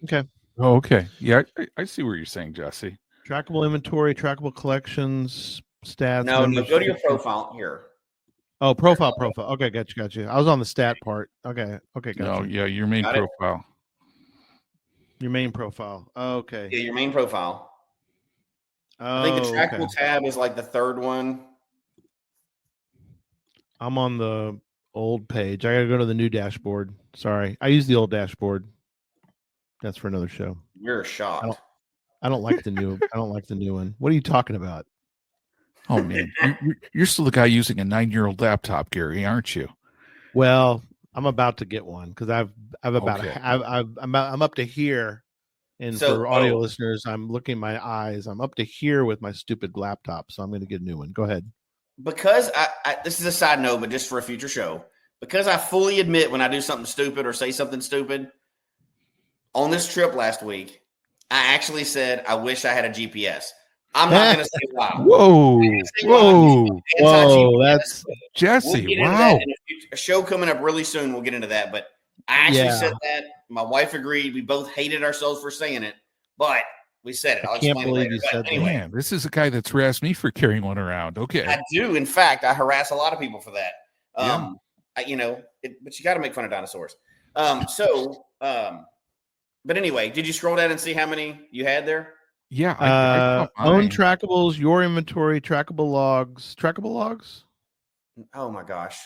F: Okay.
H: Oh, okay. Yeah, I see what you're saying, Jesse.
F: Trackable inventory, trackable collections, stats.
G: No, go to your profile here.
F: Oh, profile. Okay, got you. I was on the stat part. Okay, got
H: No,
F: you.
H: yeah, your main
G: Got it?
H: profile.
F: Your main profile. Okay.
G: Yeah, your main profile.
F: Oh,
G: I think the trackable tab is like the third one.
F: I'm on the old page. I got to go to the new dashboard. Sorry, I use the old dashboard. That's for another show.
G: You're shocked.
F: I don't like the new. I don't like the new one. What are you talking about?
H: Oh man, you're still the guy using a 9-year-old laptop, Gary, aren't you?
F: Well, I'm about to get one because I've about
H: Okay.
F: I'm up to here, and
G: So-
F: for audio listeners, I'm looking at my eyes. I'm up to here with my stupid laptop, so I'm going to get a new one. Go ahead.
G: Because this is a side note, but just for a future show, because I fully admit when I do something stupid or say something stupid, on this trip last week, I actually said, I wish I had a GPS. I'm not going to say why.
H: Whoa,
F: That's
H: Jesse,
G: We'll get into that in a show coming up really soon. We'll get into that. But I actually said that. My wife agreed. We both hated ourselves for saying it, but we said it. I'll
F: can't
G: explain
F: believe
G: it later.
F: you
G: But
F: said that.
G: anyway,
H: man, this is a guy that's harassed me for carrying one around. Okay.
G: I do. In fact, I harass a lot of people for that. But you got to make fun of dinosaurs. But anyway, did you scroll down and see how many you had there?
H: Yeah. I
F: own trackables, your inventory, trackable logs.
G: Oh my gosh.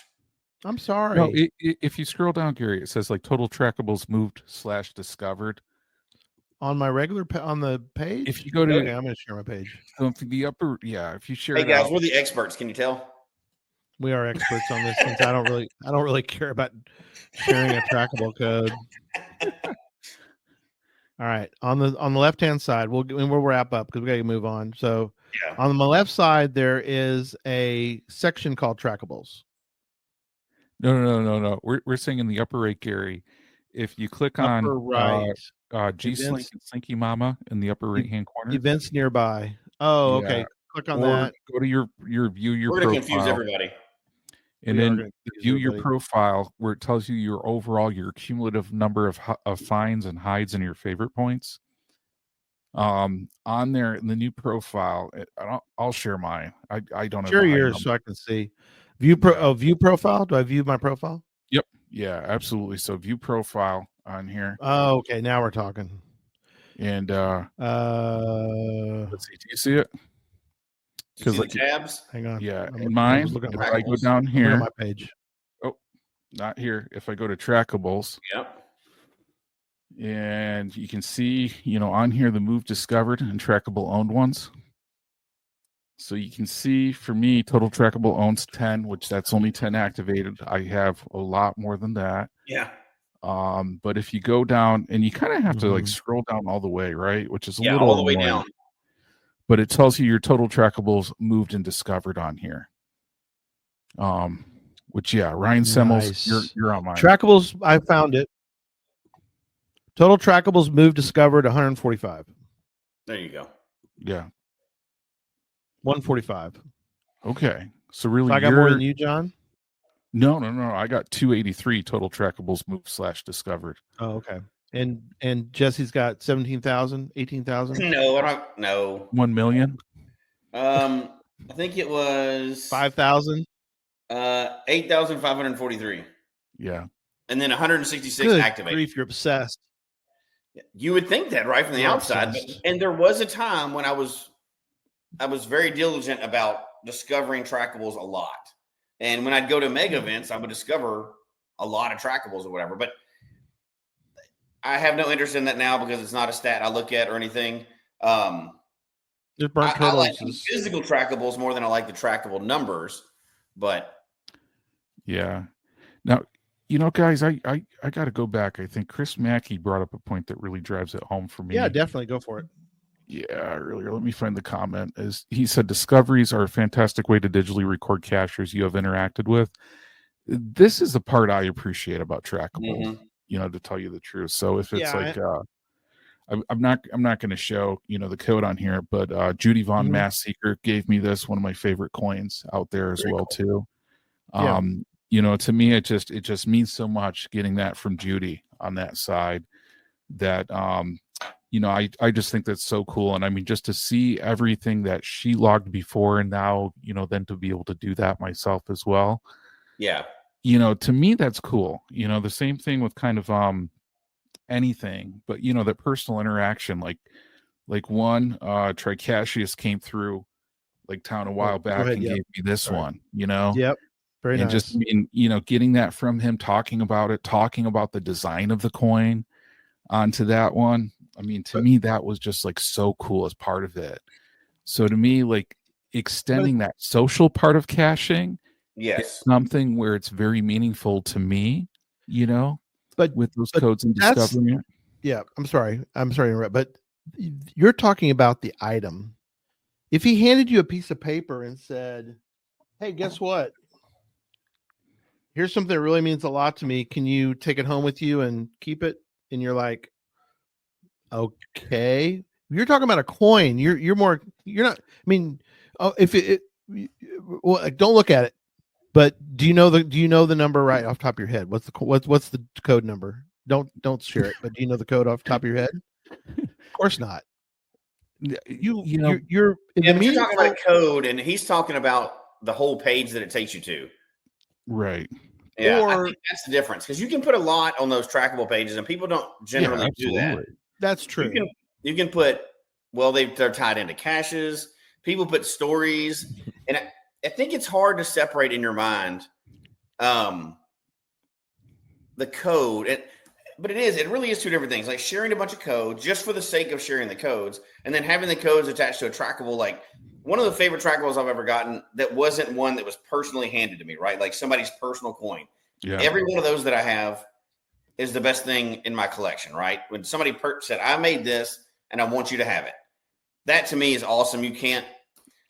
F: I'm sorry.
H: No, if you scroll down, Gary, it says like total trackables moved / discovered.
F: On my regular on the page.
H: If you go to,
F: okay, I'm going to share my page.
H: So the upper, if you share
G: Hey
H: it
G: guys,
H: out,
G: we're the experts. Can you tell?
F: We are experts on this since I don't really care about sharing a trackable code. All right, on the left hand side, we'll wrap up because we got to move on. So, on the left side, there is a section called trackables.
H: No. We're saying in the upper right, Gary. If you click on G Slink and Slinky Mama in the upper right hand corner,
F: events nearby. Oh, okay. Click on that.
H: Go to your view your
G: We're
H: profile.
G: going to confuse everybody.
H: And then view your profile where it tells you your cumulative number of finds and hides and your favorite points. On there in the new profile, I'll share mine. I don't
F: share
H: have
F: yours so I can see. View profile. Do I view my profile?
H: Yep. Yeah, absolutely. So view profile on here.
F: Oh, okay. Now we're talking.
H: And let's see. Do you see it?
G: Because like tabs.
F: Hang on.
H: Yeah, in mine, if I go down here,
F: my page.
H: Oh, not here. If I go to trackables,
G: yep,
H: and you can see, on here the move discovered and trackable owned ones. So you can see for me, total trackable owns 10, which that's only 10 activated. I have a lot more than that.
G: Yeah.
H: But if you go down, and you kind of have to like scroll down all the way, right? Which is a little
G: all the way down.
H: But it tells you your total trackables moved and discovered on here. Which Ryan Semmels, you're on mine.
F: Trackables, I found it. Total trackables moved discovered 145.
G: There you go.
H: Yeah.
F: 145.
H: Okay. So really,
F: I got more than you, John?
H: No. I got 283 total trackables moved / discovered.
F: Oh, okay. And Jesse's got 17,000, 18,000?
G: No, I don't. No.
H: 1 million?
G: I think it was
F: 5,000.
G: 8,543.
H: Yeah.
G: And then 166
F: Good
G: activated.
F: grief, you're obsessed.
G: You would think that right from the
F: You're
G: outside.
F: obsessed.
G: And there was a time when I was very diligent about discovering trackables a lot. And when I'd go to mega events, I would discover a lot of trackables or whatever. But I have no interest in that now because it's not a stat I look at or anything.
F: Just burnt
G: I like
F: turtles.
G: the physical trackables more than I like the trackable numbers. But
H: Yeah. Now, guys, I got to go back. I think Chris Mackey brought up a point that really drives it home for me.
F: Yeah, definitely go for it.
H: Yeah, earlier. Let me find the comment. As he said, discoveries are a fantastic way to digitally record caches you have interacted with. This is the part I appreciate about Trackable. To tell you the truth. So if it's I'm not going to show the code on here, but Judy Von Mass Seeker gave me this, one of my favorite coins out there as well too. To me, it just means so much getting that from Judy on that side. That I just think that's so cool. And I mean, just to see everything that she logged before and now, then to be able to do that myself as well.
G: Yeah.
H: To me, that's cool. The same thing with kind of anything, but that personal interaction, like one Tricacheus came through like town a while back and gave me this one,
F: Yep. Very
H: and
F: nice.
H: just getting that from him, talking about the design of the coin onto that one. I mean, to me, that was just like so cool as part of it. So to me, like extending that social part of caching,
G: yes,
H: something where it's very meaningful to me,
F: but
H: with those codes and discovering it.
F: Yeah, I'm sorry to interrupt, but you're talking about the item. If he handed you a piece of paper and said, "Hey, guess what? Here's something that really means a lot to me. Can you take it home with you and keep it?" And you're like, "Okay." You're talking about a coin. You're not. I mean, well, don't look at it. But do you know the number right off the top of your head? What's the code number? Don't share it. But do you know the code off the top of your head? Of course not. You're
G: talking about a code, and he's talking about the whole page that it takes you to.
H: Right.
G: Yeah, I think that's the difference, because you can put a lot on those trackable pages, and people don't generally do that.
F: That's true.
G: You can put, they're tied into caches. People put stories, and I think it's hard to separate in your mind the code. But it really is two different things, like sharing a bunch of code just for the sake of sharing the codes, and then having the codes attached to a trackable. Like one of the favorite trackables I've ever gotten that wasn't one that was personally handed to me, right? Like somebody's personal coin. Yeah. Every one of those that I have is the best thing in my collection, right? When somebody said, "I made this and I want you to have it," that to me is awesome. You can't,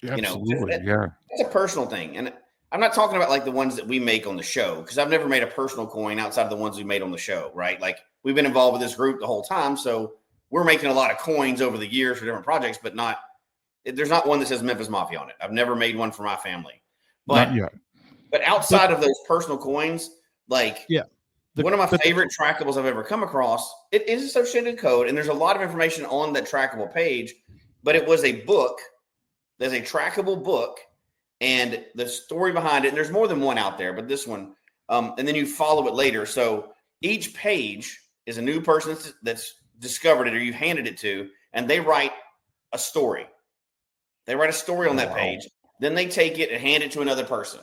H: absolutely,
G: it's a personal thing. And I'm not talking about like the ones that we make on the show, because I've never made a personal coin outside of the ones we made on the show, right? Like we've been involved with this group the whole time. So we're making a lot of coins over the years for different projects, but there's not one that says Memphis Mafia on it. I've never made one for my family. But,
H: not yet.
G: But outside of those personal coins, like one of my favorite trackables I've ever come across, it is associated code, and there's a lot of information on that trackable page, but it was a book. There's a trackable book, and the story behind it, and there's more than one out there, but this one, and then you follow it later. So each page is a new person that's discovered it, or you handed it to, and they write a story. They write a story on that page. Then they take it and hand it to another person,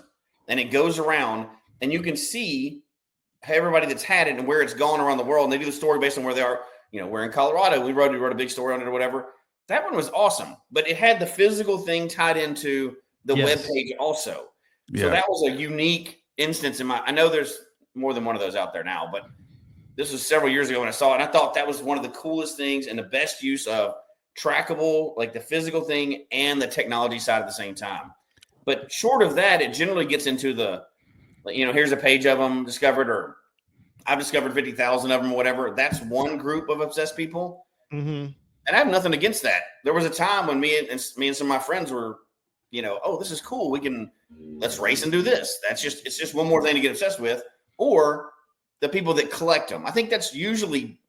G: and it goes around, and you can see everybody that's had it and where it's gone around the world. And they do the story based on where they are. We're in Colorado. We wrote a big story on it or whatever. That one was awesome, but it had the physical thing tied into the web page also. Yeah. So that was a unique instance I know there's more than one of those out there now, but this was several years ago when I saw it. And I thought that was one of the coolest things and the best use of trackable, like the physical thing and the technology side at the same time. But short of that, it generally gets into here's a page of them discovered, or I've discovered 50,000 of them or whatever. That's one group of obsessed people. Mm-hmm. And I have nothing against that. There was a time when me and some of my friends were, this is cool. Let's race and do this. It's just one more thing to get obsessed with. Or the people that collect them. I think that's usually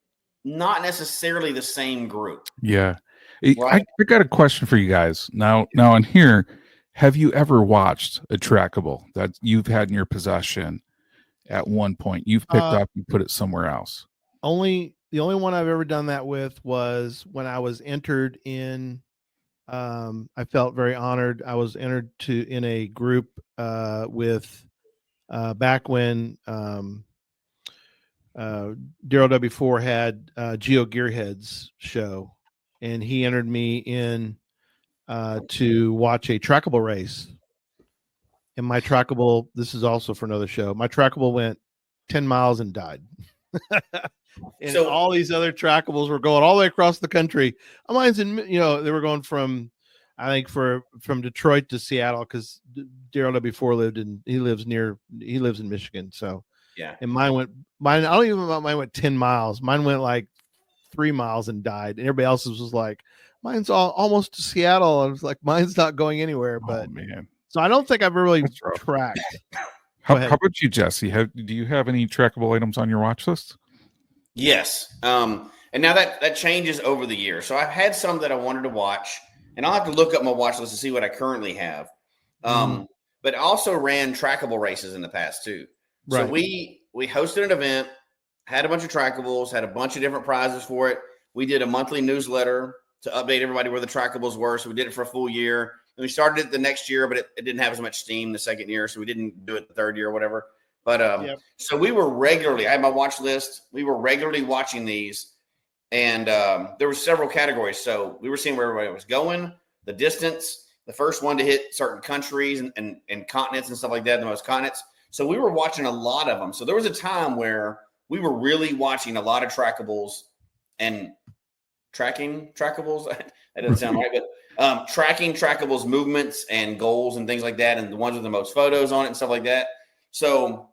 G: not necessarily the same group.
H: Yeah.
G: Right?
H: I got a question for you guys. Now on here, Have you ever watched a trackable that you've had in your possession at one point? You've picked up and put it somewhere else.
F: The only one I've ever done that with was when I was entered in. I felt very honored. I was entered in a group with back when Daryl W4 had Geo Gearheads show, and he entered me in to watch a trackable race. And my trackable, this is also for another show, my trackable went 10 miles and died. And
G: So-
F: all these other trackables were going all the way across the country. Mine's in, they were going from, I think from Detroit to Seattle, because Daryl W4 he lives in Michigan. So
G: Yeah.
F: and I don't even know, mine went 10 miles. Mine went like 3 miles and died. And everybody else's was like, mine's almost to Seattle. I was like, mine's not going anywhere. But
H: oh, man.
F: So I don't think I've really
H: That's rough.
F: tracked.
H: How about you, Jesse? Do you have any trackable items on your watch list?
G: Yes. And now that changes over the years. So I've had some that I wanted to watch, and I'll have to look up my watch list to see what I currently have. But I also ran trackable races in the past too.
F: Right.
G: So we hosted an event, had a bunch of trackables, had a bunch of different prizes for it. We did a monthly newsletter to update everybody where the trackables were. So we did it for a full year. And we started it the next year, but it didn't have as much steam the second year. So we didn't do it the third year or whatever. But So we were regularly, I had my watch list. We were regularly watching these. And there were several categories. So we were seeing where everybody was going, the distance, the first one to hit certain countries and continents and stuff like that, the most continents. So we were watching a lot of them. So there was a time where we were really watching a lot of trackables and tracking trackables. That doesn't sound right, but tracking trackables movements and goals and things like that, and the ones with the most photos on it and stuff like that. So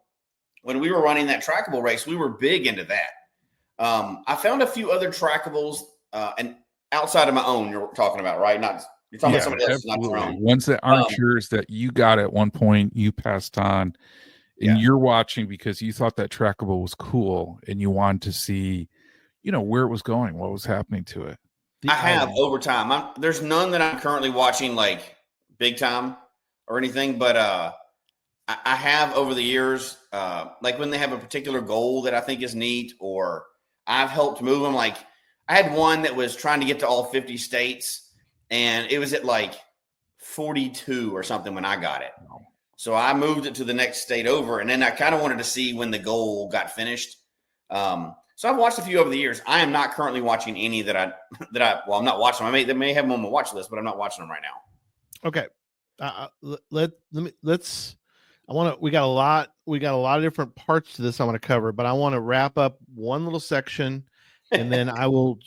G: when we were running that trackable race, we were big into that. I found a few other trackables and outside of my own you're talking about, right? You're talking about somebody else, not your own.
H: Ones that aren't yours that you got at one point, you passed on, and you're watching because you thought that trackable was cool and you wanted to see, where it was going, what was happening to it.
G: I have over time. There's none that I'm currently watching like big time or anything, but I have over the years, like when they have a particular goal that I think is neat, or I've helped move them. Like I had one that was trying to get to all 50 states, and it was at like 42 or something when I got it. So I moved it to the next state over, and then I kind of wanted to see when the goal got finished. So I've watched a few over the years. I am not currently watching any that I'm not watching them. They may have them on my watch list, but I'm not watching them right now.
F: Okay. We got a lot of different parts to this I want to cover, but I want to wrap up one little section, and then I will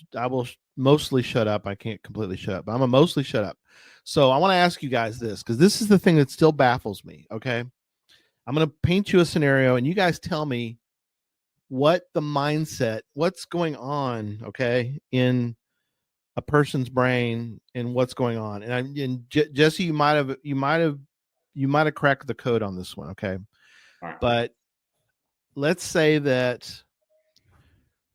F: mostly shut up. I can't completely shut up, but I'm gonna mostly shut up. So I want to ask you guys this, because this is the thing that still baffles me. Okay. I'm going to paint you a scenario, and you guys tell me what's going on, okay, in a person's brain and what's going on. And Jesse, you might have cracked the code on this one, okay?
G: Right.
F: But let's say that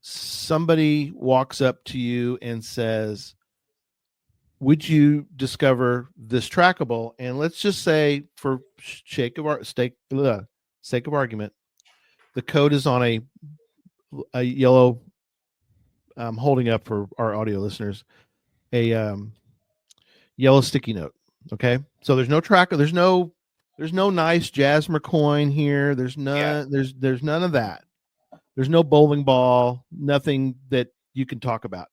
F: somebody walks up to you and says, would you discover this trackable? And let's just say, for sake of argument, the code is on a yellow, holding up for our audio listeners, a yellow sticky note. Okay. So there's no tracker. There's no nice Jasmer coin here. There's none of that. There's no bowling ball, nothing that you can talk about.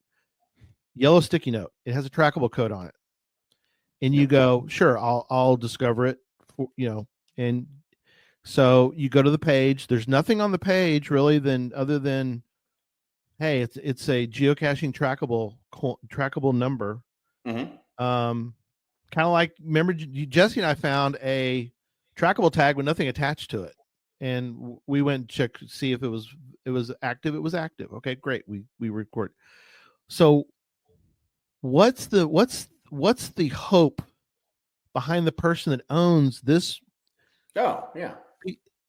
F: Yellow sticky note. It has a trackable code on it. And you go, sure, I'll discover it, and so you go to the page. There's nothing on the page really other than, hey, it's a geocaching trackable number.
G: Mm-hmm.
F: Kind of like, remember, Jesse and I found a trackable tag with nothing attached to it, and we went and checked to see if it was active. It was active. Okay, great. We record. So what's the hope behind the person that owns this?
G: Oh, yeah.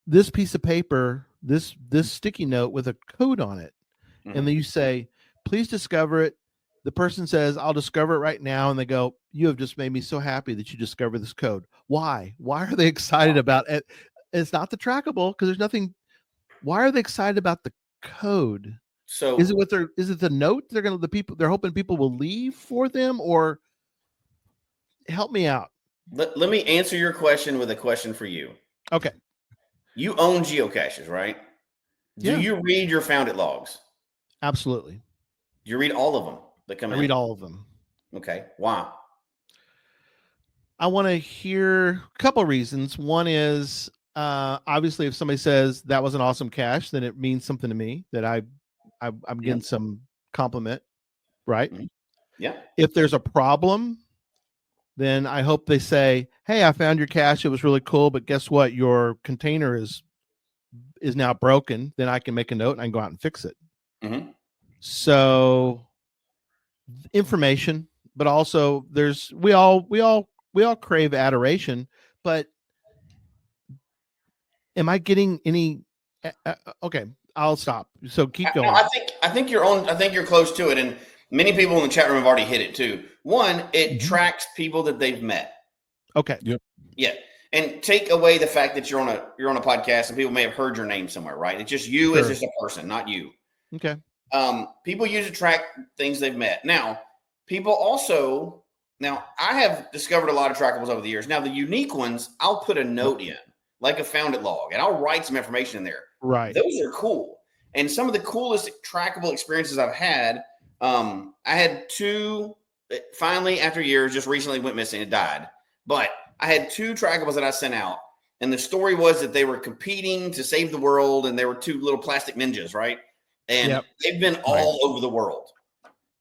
F: This piece of paper, this sticky note with a code on it. Mm-hmm. And then you say, please discover it the person says, I'll discover it right now. And they go, you have just made me so happy that you discovered this code. Why? Why are they excited about it? It's not the trackable because there's nothing. Why are they excited about the code?
G: So
F: Is it the note they're hoping people will leave for them, or help me out?
G: let me answer your question with a question for you.
F: Okay.
G: You own geocaches, right?
F: Yeah.
G: Do you read your found it logs?
F: Absolutely.
G: Do you read all of them that come in?
F: I read all of them.
G: Okay. Why?
F: I want to hear a couple reasons. One is obviously if somebody says that was an awesome cache, then it means something to me that I'm getting some compliment, right?
G: Mm-hmm. Yeah.
F: If there's a problem, then I hope they say, hey, I found your cache. It was really cool, but guess what? Your container is now broken. Then I can make a note and I can go out and fix it.
G: Mm-hmm.
F: So information, but also we all crave adoration, but am I getting any? Okay, I'll stop. So keep going.
G: No, I think you're on. I think you're close to it, and many people in the chat room have already hit it too. One, it tracks people that they've met.
F: Okay.
H: Yep.
G: Yeah, and take away the fact that you're on a podcast and people may have heard your name somewhere, right? It's just you as just a person, not you.
F: Okay.
G: People use it to track things they've met. Now, I have discovered a lot of trackables over the years. Now, the unique ones, I'll put a note in, like a found it log, and I'll write some information in there.
F: Right.
G: Those are cool. And some of the coolest trackable experiences I've had, I had two, finally, after years, just recently went missing. It died. But I had two trackables that I sent out. And the story was that they were competing to save the world, and they were two little plastic ninjas, right? And they've been all over the world.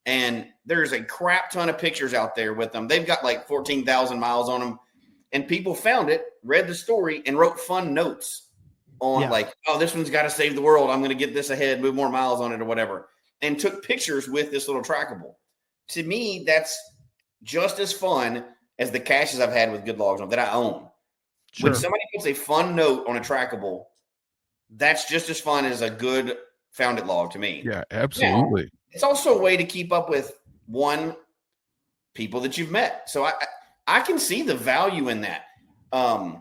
G: And there's a crap ton of pictures out there with them. They've got like 14,000 miles on them. And people found it, read the story, and wrote fun notes on like, oh, this one's got to save the world. I'm going to get this ahead, move more miles on it or whatever. And took pictures with this little trackable. To me, that's just as fun as the caches I've had with good logs on that I own. Sure. When somebody puts a fun note on a trackable, that's just as fun as a good found it log to me.
H: Yeah, absolutely.
G: Now, it's also a way to keep up with people that you've met. So I can see the value in that. I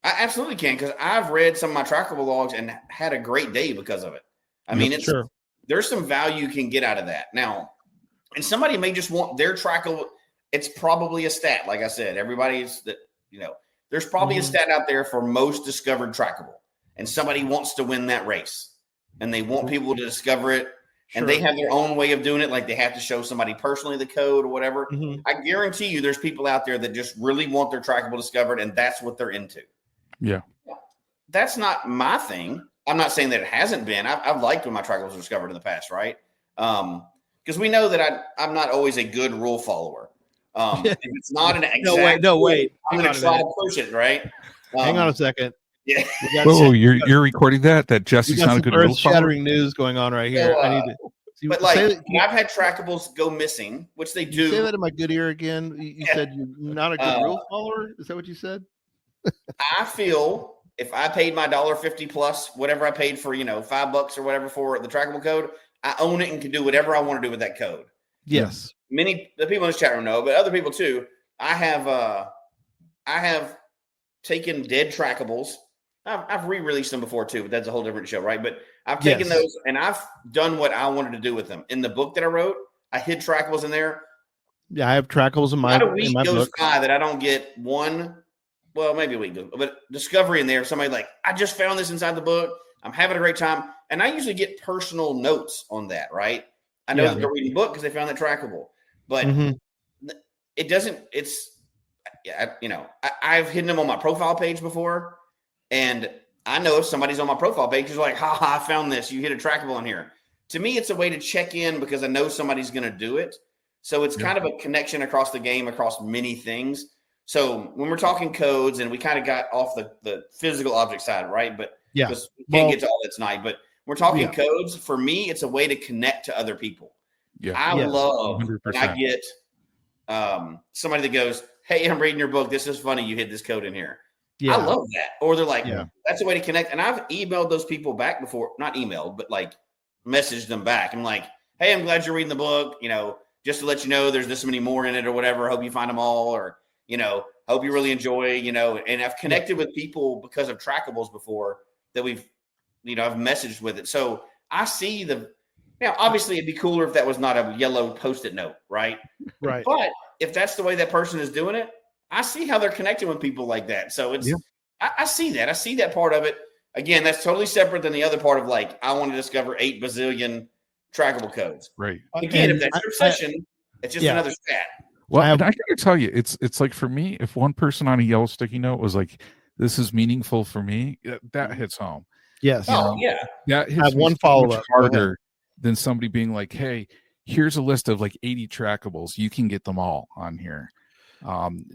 G: absolutely can, because I've read some of my trackable logs and had a great day because of it. I mean, there's some value you can get out of that. Now, and somebody may just want their trackable. It's probably a stat. Like I said, there's probably a stat out there for most discovered trackable, and somebody wants to win that race, and they want people to discover it, and they have their own way of doing it. Like they have to show somebody personally the code or whatever. I guarantee you there's people out there that just really want their trackable discovered, and that's what they're into.
H: Yeah.
G: That's not my thing. I'm not saying that it hasn't been. I've liked when my trackables were discovered in the past, right? Because we know that I'm not always a good rule follower. If it's not an exact
F: no, wait.
G: I'm going to try to push it, right?
F: Hang on a second.
G: Yeah.
H: Whoa, you're recording that Jesse's not a good rule follower?
F: Earth-shattering news going on right here. I need to.
G: But like, I've had trackables go missing, which they do.
F: Say that in my good ear again. You said you're not a good rule follower. Is that what you said?
G: I feel if I paid my $1.50 plus whatever I paid for, $5 or whatever for the trackable code, I own it and can do whatever I want to do with that code.
F: Yes.
G: The people in this chat room know, but other people too. I have taken dead trackables. I've re-released them before too, but that's a whole different show, right? But I've taken those and I've done what I wanted to do with them. In the book that I wrote, I hid trackables in there.
F: Yeah, I have trackables in my book. Not a week
G: goes by that I don't get one. Well, maybe a week goes, but discovery in there. Somebody like, I just found this inside the book. I'm having a great time, and I usually get personal notes on that, right? I know that they're reading the book because they found that trackable, but it doesn't. I've hidden them on my profile page before. And I know if somebody's on my profile page, is like, I found this. You hit a trackable on here. To me, it's a way to check in because I know somebody's going to do it. So it's kind of a connection across the game, across many things. So when we're talking codes, and we kind of got off the physical object side, right? But because we can't get to all that tonight. But we're talking codes. For me, it's a way to connect to other people. Yeah, I love 100%. When I get somebody that goes, hey, I'm reading your book. This is funny. You hit this code in here. Yeah. I love that. Or they're like, that's a way to connect. And I've emailed those people back before, not emailed, but like messaged them back. I'm like, hey, I'm glad you're reading the book. just to let you know there's this many more in it or whatever. Hope you find them all, or hope you really enjoy. And I've connected with people because of Trackables before that we've I've messaged with it. So I see obviously it'd be cooler if that was not a yellow Post-it note, right?
F: Right.
G: But if that's the way that person is doing it, I see how they're connecting with people like that. So it's I see that. I see that part of it. Again, that's totally separate than the other part of like, I want to discover 8 bazillion trackable codes.
H: Right.
G: Again, if that's your obsession, it's just another stat.
H: Well, and I gotta tell you, it's like for me, if one person on a yellow sticky note was like, "This is meaningful for me," that hits home.
F: Yes.
G: Yeah.
H: That hits
F: I have
H: me
F: one
H: so
F: follow-up.
H: much harder than somebody being like, "Hey, here's a list of like 80 trackables. You can get them all on here."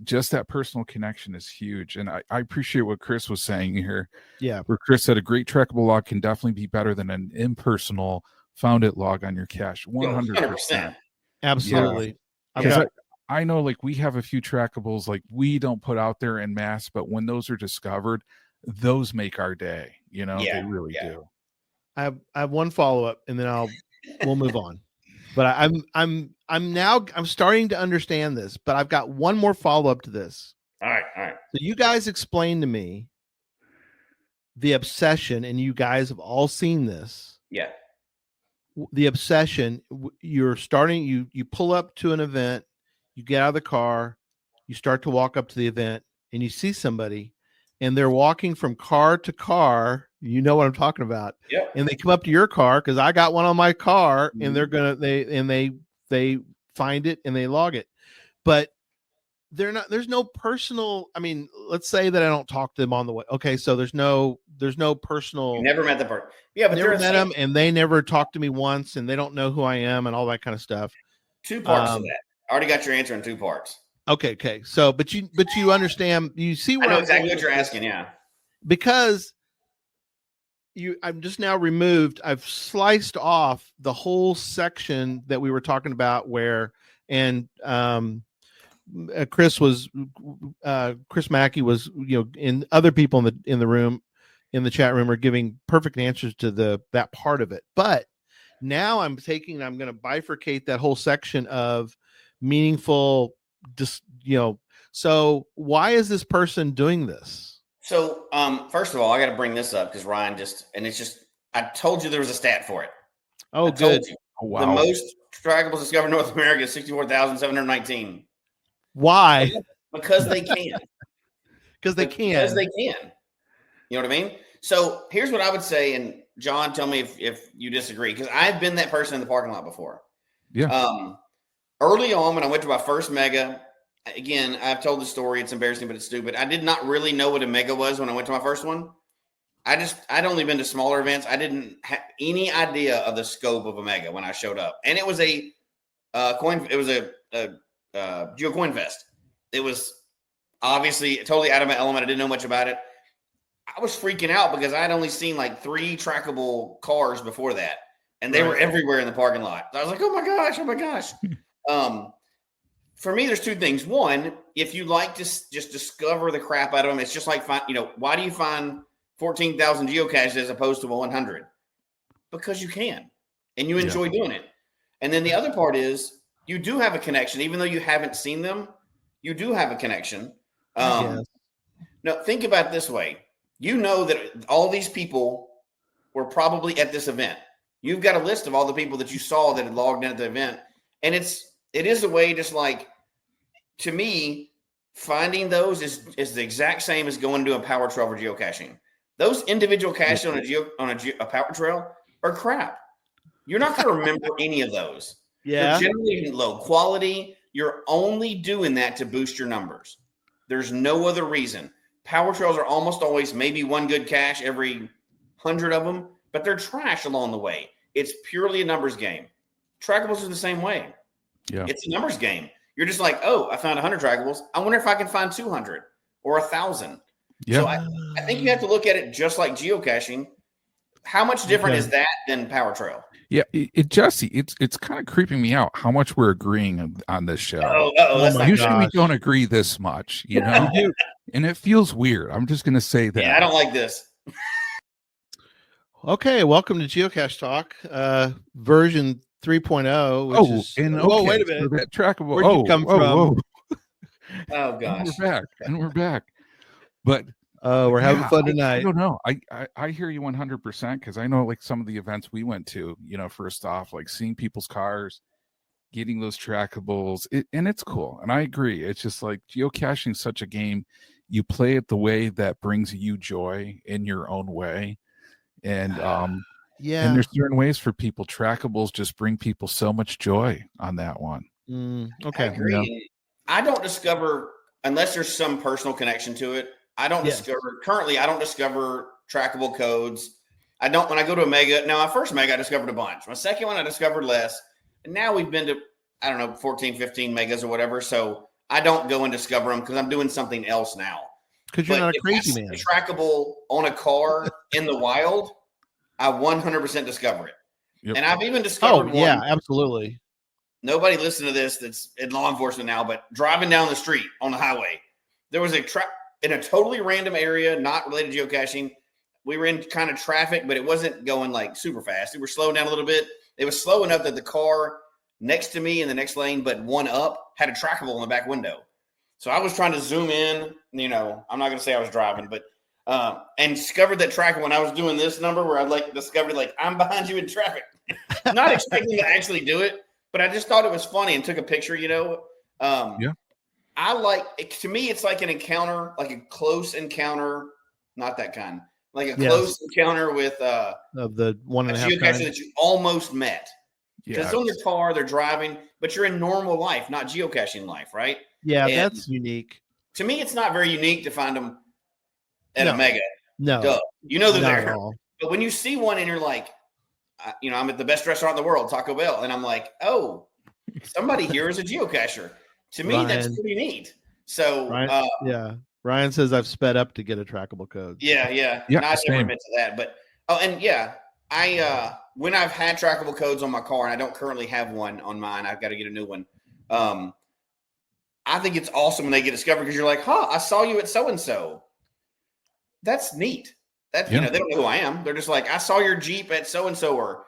H: Just that personal connection is huge, and I appreciate what Chris was saying here.
F: Yeah,
H: where Chris said a great trackable log can definitely be better than an impersonal found it log on your cache. 100%.
F: Absolutely.
H: Because I know, like, we have a few trackables like we don't put out there in mass, but when those are discovered, those make our day. They really do.
F: I have one follow up, and then we'll move on. But I'm starting to understand this, but I've got one more follow up to this.
G: All right.
F: So you guys explain to me the obsession, and you guys have all seen this.
G: Yeah.
F: The obsession. You're starting. You pull up to an event. You get out of the car. You start to walk up to the event, and you see somebody, and they're walking from car to car. You know what I'm talking about.
G: Yep.
F: And they come up to your car because I got one on my car, and they find it and they log it. But there's no personal. I mean, let's say that I don't talk to them on the way. Okay, so there's no personal.
G: You never met the person. Yeah, but
F: never met them, and they never talked to me once, and they don't know who I am and all that kind of stuff.
G: 2 parts to that. I already got your answer in 2 parts.
F: Okay. So, but you understand. You see
G: I know exactly what you're asking. Yeah.
F: Because I'm just now removed. I've sliced off the whole section that we were talking about Chris Mackey was, and other people in the chat room are giving perfect answers to that part of it. But now I'm going to bifurcate that whole section of meaningful, so why is this person doing this?
G: So, first of all, I got to bring this up because Ryan I told you there was a stat for it.
F: Oh, good.
H: Oh, wow.
G: The most trackables discovered in North America is 64,719.
F: Why?
G: Because they can.
F: Because they can.
G: Because they can. You know what I mean? So here's what I would say, and John, tell me if you disagree, because I've been that person in the parking lot before.
H: Yeah.
G: Early on, when I went to my first mega, again, I've told the story. It's embarrassing, but it's stupid. I did not really know what a mega was when I went to my first one. I'd only been to smaller events. I didn't have any idea of the scope of a mega when I showed up. And it was a Geo Coin Fest. It was obviously totally out of my element. I didn't know much about it. I was freaking out because I had only seen like 3 trackable cars before that. And they were everywhere in the parking lot. I was like, oh my gosh. For me, there's 2 things. One, if you like to just discover the crap out of them, it's just like, why do you find 14,000 geocaches as opposed to 100? Because you can, and you enjoy doing it. And then the other part is you do have a connection, even though you haven't seen them, you do have a connection. Now think about it this way. You know that all these people were probably at this event. You've got a list of all the people that you saw that had logged in at the event. And it is a way, just like, to me, finding those is the exact same as going to a power trail for geocaching. Those individual caches on a power trail are crap. You're not going to remember any of those.
F: Yeah.
G: They're generally low quality. You're only doing that to boost your numbers. There's no other reason. Power trails are almost always maybe one good cache every 100 of them, but they're trash along the way. It's purely a numbers game. Trackables are the same way.
H: Yeah.
G: It's a numbers game. You're just like, oh, I found 100 trackables. I wonder if I can find 200 or 1,000.
H: Yeah.
G: So I think you have to look at it just like geocaching. How much different is that than power trail?
H: Yeah, Jesse, it's kind of creeping me out how much we're agreeing on this show. Usually we don't agree this much, and it feels weird. I'm just going to say that.
G: Yeah, I don't like this.
F: Okay, welcome to Geocache Talk, version 3.0, which
H: Oh,
F: is
H: and
F: whoa,
H: okay,
F: wait a
H: so
F: minute.
H: that trackable.
F: Where'd you come from?
H: Whoa.
G: Oh
H: And
G: gosh.
H: we're back. But
F: We're having fun
H: I
F: tonight.
H: don't know. I hear you 100% because I know like some of the events we went to. First off, like seeing people's cars, getting those trackables, and it's cool. And I agree. It's just like geocaching is such a game. You play it the way that brings you joy in your own way, and
F: Yeah.
H: and there's certain ways for people. Trackables just bring people so much joy on that one.
F: Okay.
G: I agree. I don't discover unless there's some personal connection to it. I don't discover trackable codes. I don't when I go to a mega. Now, my first mega I discovered a bunch. My second one I discovered less. And now we've been to, I don't know, 14, 15 megas or whatever. So I don't go and discover them because I'm doing something else now.
F: Because you're not a crazy man.
G: Trackable on a car in the wild, I 100% discover it.
H: Yep.
G: And I've even discovered one.
F: Yeah, absolutely.
G: Nobody listen to this that's in law enforcement now, but driving down the street on the highway, there was a in a totally random area, not related to geocaching. We were in kind of traffic, but it wasn't going like super fast. We were slowing down a little bit. It was slow enough that the car next to me in the next lane, but one up, had a trackable in the back window. So I was trying to zoom in, I'm not going to say I was driving, but and discovered that trackable when I was doing this number where I discovered I'm behind you in traffic. Not expecting to actually do it, but I just thought it was funny and took a picture, Yeah. I to me, it's like an encounter, like a close encounter, not that kind, like a close encounter with
F: of the 1.5
G: geocacher that you almost met. Because
H: Yes.
G: it's on your car, they're driving, but you're in normal life, not geocaching life, right?
F: Yeah,
G: And
F: that's unique.
G: to me, it's not very unique to find them at a mega.
F: No,
G: Duh. They're
F: not
G: there.
F: at all.
G: But when you see one and you're like, I'm at the best restaurant in the world, Taco Bell, and I'm like, oh, somebody here is a geocacher. To me, that's pretty neat. So,
F: Ryan says I've sped up to get a trackable code.
G: Yeah. Not never admit to that, but I when I've had trackable codes on my car, and I don't currently have one on mine, I've got to get a new one. I think it's awesome when they get discovered because you're like, I saw you at so and so. That's neat. They don't know who I am. They're just like, I saw your Jeep at so and so, or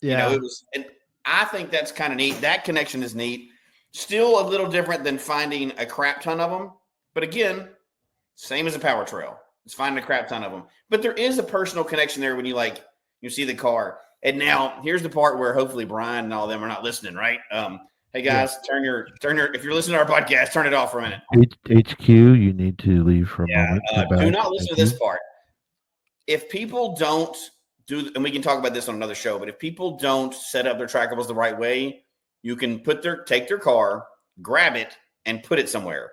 G: it was. And I think that's kind of neat. That connection is neat. Still a little different than finding a crap ton of them, but again, same as a power trail. It's finding a crap ton of them, but there is a personal connection there when you see the car. And now here's the part where hopefully Brian and all of them are not listening, right? Hey guys, turn your if you're listening to our podcast, turn it off for a minute.
F: HQ, you need to leave for a moment.
G: Do not listen to this part. If people don't do, and we can talk about this on another show, but if people don't set up their trackables the right way, you can take their car, grab it, and put it somewhere.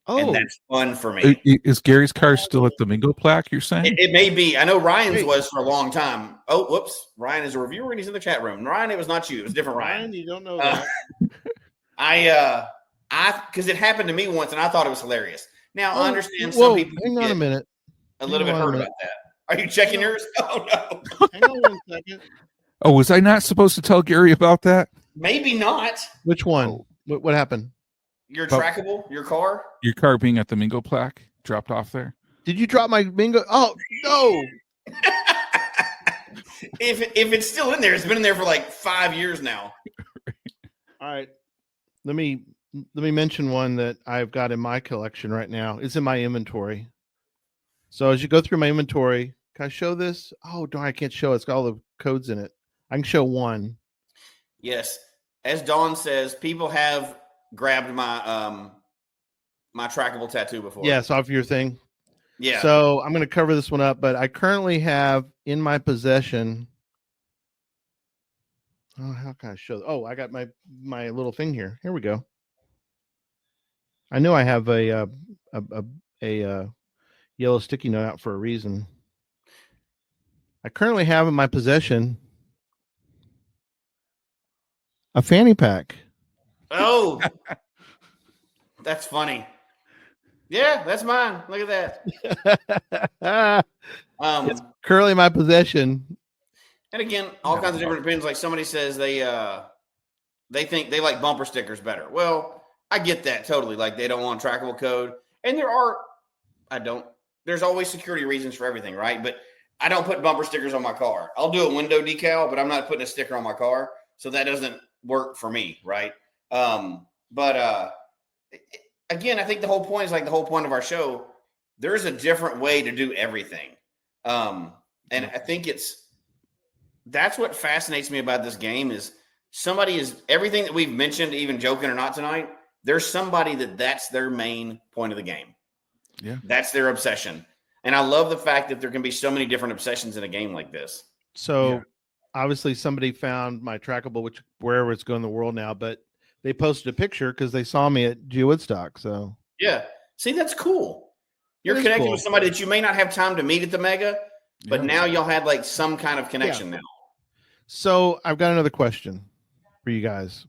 G: Oh, and that's fun for me.
H: Is Gary's car still at the Mingo plaque? You're saying
G: it may be. I know Ryan's was for a long time. Oh, whoops! Ryan is a reviewer and he's in the chat room. Ryan, it was not you. It was a different Ryan.
F: You don't know that.
G: Because it happened to me once, and I thought it was hilarious. Now I understand some people.
F: Hang on a minute.
G: A little bit hurt about that. Are you checking yours? Oh no!
F: Hang on 1 second.
H: Oh, was I not supposed to tell Gary about that?
G: Maybe not.
F: Which one? What happened?
G: Your trackable, your car?
H: Your car being at the Mingo plaque, dropped off there.
F: Did you drop my bingo? Oh, no.
G: If it's still in there, it's been in there for like 5 years now.
F: All right. Let me mention one that I've got in my collection right now. It's in my inventory. So as you go through my inventory, can I show this? Oh, darn, I can't show it. It's got all the codes in it. I can show one.
G: Yes. As Dawn says, people have grabbed my my trackable tattoo before.
F: Yes, off your thing.
G: Yeah.
F: So I'm going to cover this one up, but I currently have in my possession. Oh, how can I show? Oh, I got my little thing here. Here we go. I know I have a yellow sticky note out for a reason. I currently have in my possession a fanny pack.
G: Oh, that's funny. Yeah, that's mine. Look at that.
F: It's currently in my possession.
G: And again, all kinds of different opinions. Like somebody says they think they like bumper stickers better. Well, I get that totally. Like they don't want trackable code. And there's always security reasons for everything, right? But I don't put bumper stickers on my car. I'll do a window decal, but I'm not putting a sticker on my car. so that doesn't work for me, right? But again, I think the whole point is like the whole point of our show. There's a different way to do everything. And I think that's what fascinates me about this game is somebody is everything that we've mentioned, even joking or not tonight, there's somebody that's their main point of the game.
H: Yeah.
G: That's their obsession. And I love the fact that there can be so many different obsessions in a game like this.
F: So obviously somebody found my Trackable, which wherever it's going in the world now, but they posted a picture because they saw me at Woodstock. So
G: yeah. See, that's cool. You're
F: That is
G: connecting
F: cool.
G: with somebody that you may not have time to meet at the Mega, but now y'all had like some kind of connection now.
F: So I've got another question for you guys.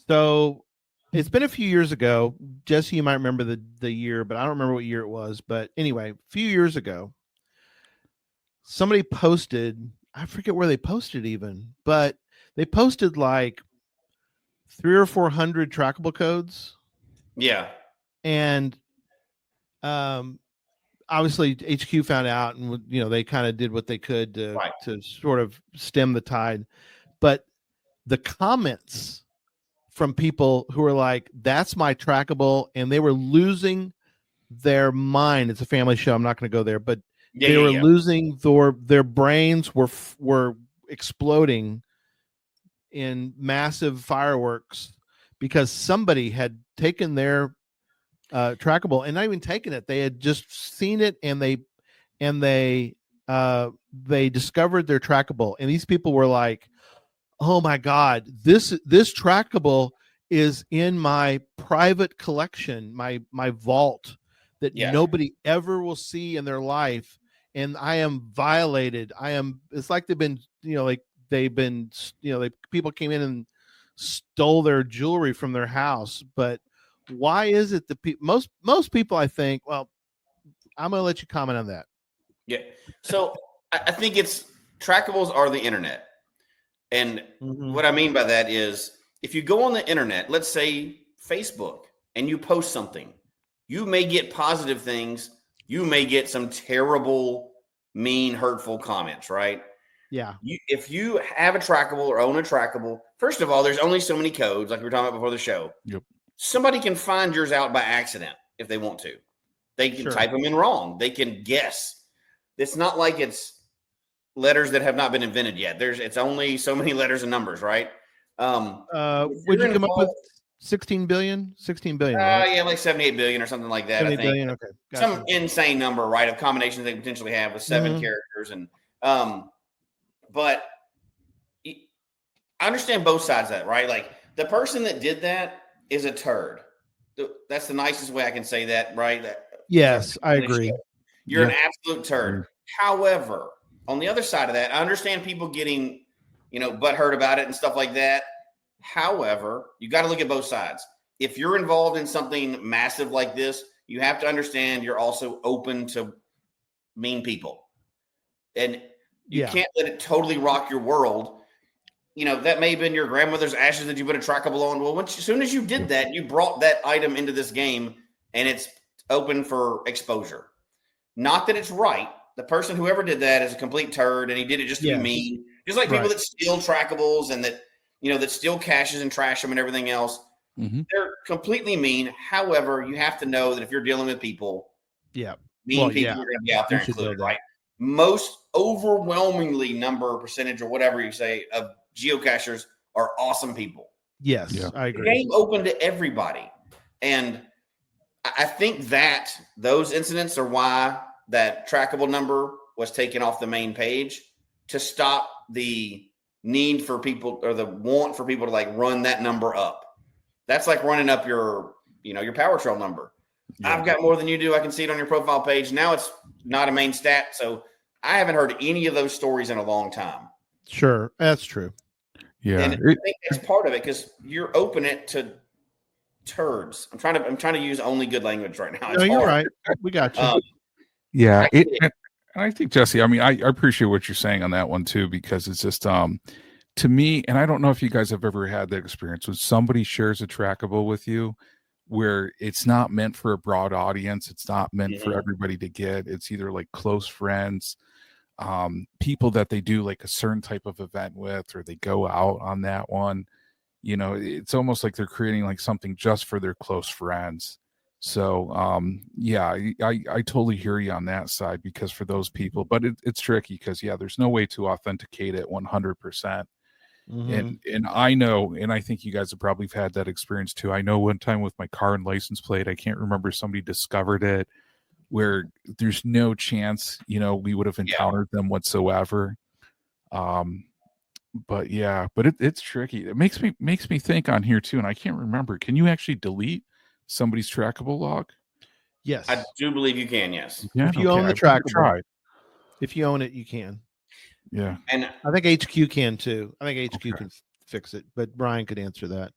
F: So it's been a few years ago. Jesse, you might remember the year, but I don't remember what year it was. But anyway, a few years ago, somebody posted, I forget where they posted even, but they posted like 300 or 400 trackable codes.
G: Yeah.
F: And obviously HQ found out, and they kind of did what they could to sort of stem the tide. But the comments from people who were like, "That's my Trackable," and they were losing their mind. It's a family show. I'm not going to go there, but they were losing their brains were exploding in massive fireworks because somebody had taken their Trackable and not even taken it. They had just seen it and they discovered their Trackable. And these people were like, "Oh my God, this Trackable is in my private collection, my vault that nobody ever will see in their life. And I am violated. It's like people came in and stole their jewelry from their house. But why is it that most people, I think, well, I'm going to let you comment on that.
G: Yeah. So I think Trackables are the internet. And what I mean by that is if you go on the internet, let's say Facebook, and you post something, you may get positive things. You may get some terrible, mean, hurtful comments, right?
F: Yeah.
G: If you have a Trackable or own a Trackable, first of all, there's only so many codes, like we were talking about before the show.
H: Yep.
G: Somebody can find yours out by accident if they want to. They can type them in wrong. They can guess. It's not like it's letters that have not been invented yet. It's only so many letters and numbers, right?
F: Would you come up with 16 billion? 16 billion.
G: Right? Yeah, like 78 billion or something like that.
F: 78 billion. Okay. Gotcha.
G: Some insane number, right? Of combinations they potentially have with 7 characters. And but I understand both sides of that, right? Like the person that did that is a turd. That's the nicest way I can say that, right?
F: Yes, I agree.
G: You're an absolute turd. However, on the other side of that, I understand people getting, butthurt about it and stuff like that. However, you got to look at both sides. If you're involved in something massive like this, you have to understand you're also open to mean people. And you can't let it totally rock your world. That may have been your grandmother's ashes that you put a Trackable on. Well, as soon as you did that, you brought that item into this game, and it's open for exposure. Not that it's right. The person, whoever did that, is a complete turd, and he did it just to be mean. Just like people that steal Trackables and that steal caches and trash them and everything else. They're completely mean. However, you have to know that if you're dealing with people, mean people are going to be out there included, right? Most overwhelmingly percentage or whatever you say of geocachers are awesome people.
F: Yes, I agree.
G: The game open to everybody. And I think that those incidents are why that Trackable number was taken off the main page to stop the need for people or the want for people to like run that number up. That's like running up your power trail number. I've got more than you do. I can see it on your profile page. Now it's not a main stat. So I haven't heard any of those stories in a long time.
F: Sure. That's true.
H: Yeah.
G: And I think that's part of it because you're open it to turds. I'm trying to use only good language right now.
F: No, you're right. We got you.
H: And I think, Jesse, I mean, I appreciate what you're saying on that one too, because it's just to me, and I don't know if you guys have ever had that experience when somebody shares a Trackable with you where it's not meant for a broad audience. It's not meant for everybody to get. It's either like close friends. people that they do like a certain type of event with, or they go out on that one. You know, it's almost like they're creating like something just for their close friends. So yeah, I totally hear you on that side, because for those people, but it's tricky because there's no way to authenticate it 100%. And I know, and I think you guys have probably had that experience too. I know one time with my car and license plate, I can't remember, somebody discovered it where there's no chance, we would have encountered them whatsoever. But it's tricky. It makes me think on here too, and I can't remember. Can you actually delete somebody's trackable log?
F: Yes,
G: I do believe you can. Yes,
F: if you own the trackable, if you own it, you can.
H: Yeah,
G: and
F: I think HQ can too. I think HQ can fix it, but Brian could answer that.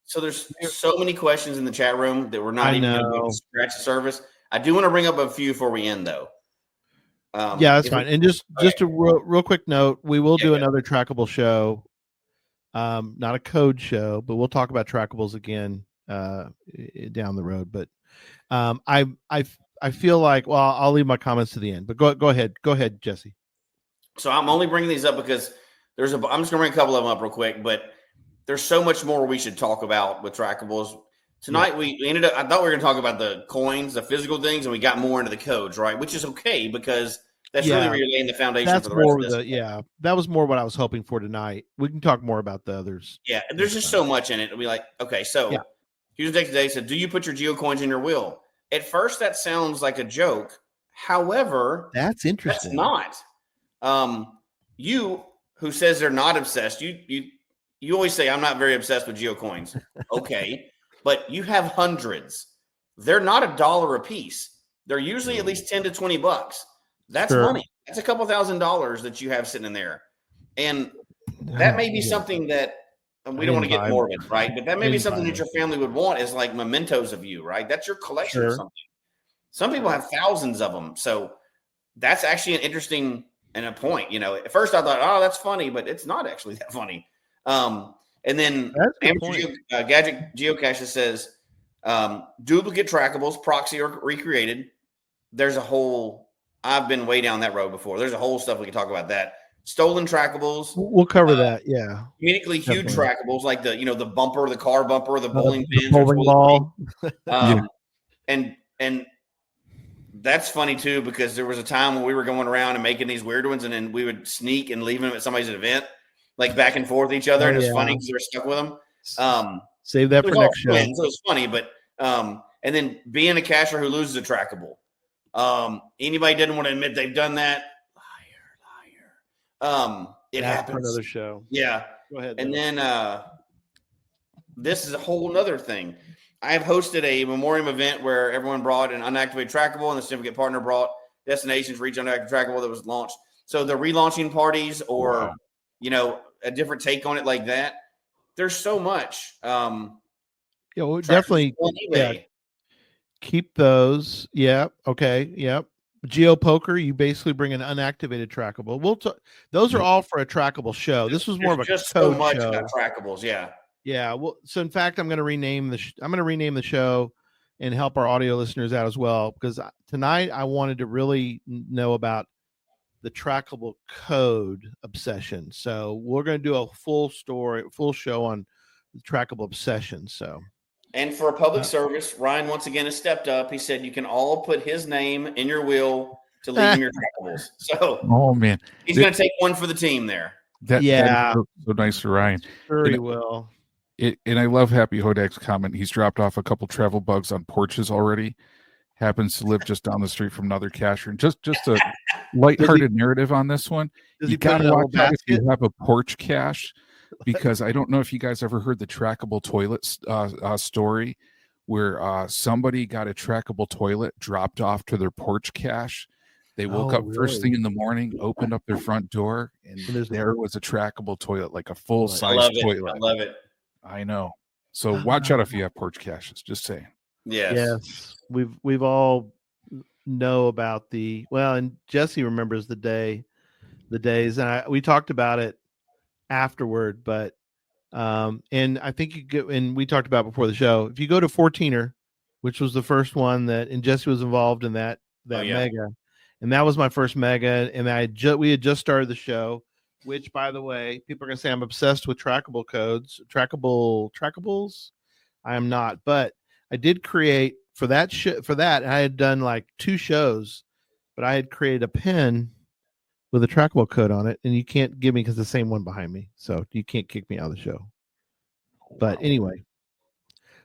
G: So there's so many questions in the chat room that we're not even going to scratch the surface. I do want to bring up a few before we end, though.
F: Yeah, that's fine. And just a real quick note, we will do another trackable show, not a code show, but we'll talk about trackables again down the road. But I feel like, well, I'll leave my comments to the end. But go ahead, Jesse.
G: So I'm only bringing these up because I'm just going to bring a couple of them up real quick, but there's so much more we should talk about with trackables. Tonight we ended up, I thought we were going to talk about the coins, the physical things, and we got more into the codes, right? Which is okay, because that's really where you're laying the foundation for the rest of this.
F: That was more what I was hoping for tonight. We can talk more about the others.
G: Yeah, there's just so much in it. It'll be like, okay, so here's the next day said, do you put your geocoins in your will? At first, that sounds like a joke. However,
F: that's interesting.
G: That's not. You who says they're not obsessed, you always say, I'm not very obsessed with geocoins. Okay. But you have hundreds. They're not $1 a piece. They're usually at least 10 to 20 bucks. That's money. That's a couple $1,000s that you have sitting in there. And that may be something that, and we don't want to get morbid, right? But that may be something that your family would want, is like mementos of you, right? That's your collection or something. Some people have thousands of them. So that's actually an interesting and a point. At first I thought, oh, that's funny, but it's not actually that funny. And then Gadget Geocache says, duplicate trackables, proxy or recreated. There's a whole, I've been way down that road before. There's a whole stuff we can talk about that. Stolen trackables.
F: We'll cover that. Yeah.
G: Comedically huge trackables, like the bumper, the car bumper, the bowling pins,
F: the bowling ball.
G: And that's funny too, because there was a time when we were going around and making these weird ones, and then we would sneak and leave them at somebody's event, like back and forth each other. And it's funny because they were stuck with them.
F: Save that for next show.
G: So it was funny, but and then being a cashier who loses a trackable. Anybody didn't want to admit they've done that. Liar. It happens.
F: For another show.
G: Yeah.
F: Go ahead.
G: And then this is a whole nother thing. I have hosted a memoriam event where everyone brought an unactivated trackable, and the certificate partner brought destinations for each unactivated trackable that was launched. So the relaunching parties, or a different take on it like that. There's so much.
F: Definitely. Keep those. Yeah. Okay. Yep. GeoPoker, you basically bring an unactivated trackable. Those are all for a trackable show. This was more of a
G: just
F: code
G: so much
F: show.
G: about trackables. Yeah.
F: Yeah. Well, so in fact, I'm going to rename the show and help our audio listeners out as well, because tonight I wanted to really know about the trackable code obsession. So we're going to do a full show on the trackable obsession. So.
G: And for a public service, Ryan once again has stepped up. He said you can all put his name in your will to leave him your trackables. So,
H: oh man,
G: he's going to take one for the team there.
H: That is so nice for Ryan.
F: Sure, he will.
H: And I love Happy Hodak's comment. He's dropped off a couple travel bugs on porches already. Happens to live just down the street from another cacher. And just a lighthearted narrative on this one. You got to watch out if you have a porch cache. Because I don't know if you guys ever heard the trackable toilet story, where somebody got a trackable toilet dropped off to their porch cache. They woke up first thing in the morning, opened up their front door, and there was a trackable toilet, like a full-size toilet.
G: I love it.
H: I know. So watch out if you have porch caches. Just saying.
F: Yes. We've all know about and Jesse remembers the days, and we talked about it afterward, but and I think we talked about before the show, if you go to 14er, which was the first one and Jesse was involved in that mega, and that was my first mega. And we had just started the show, which, by the way, people are gonna say I'm obsessed with trackable codes, trackables. I am not, but I did create for that. I had done like 2 shows, but I had created a pin with a trackable code on it, and you can't give me because the same one behind me, so you can't kick me out of the show. But anyway,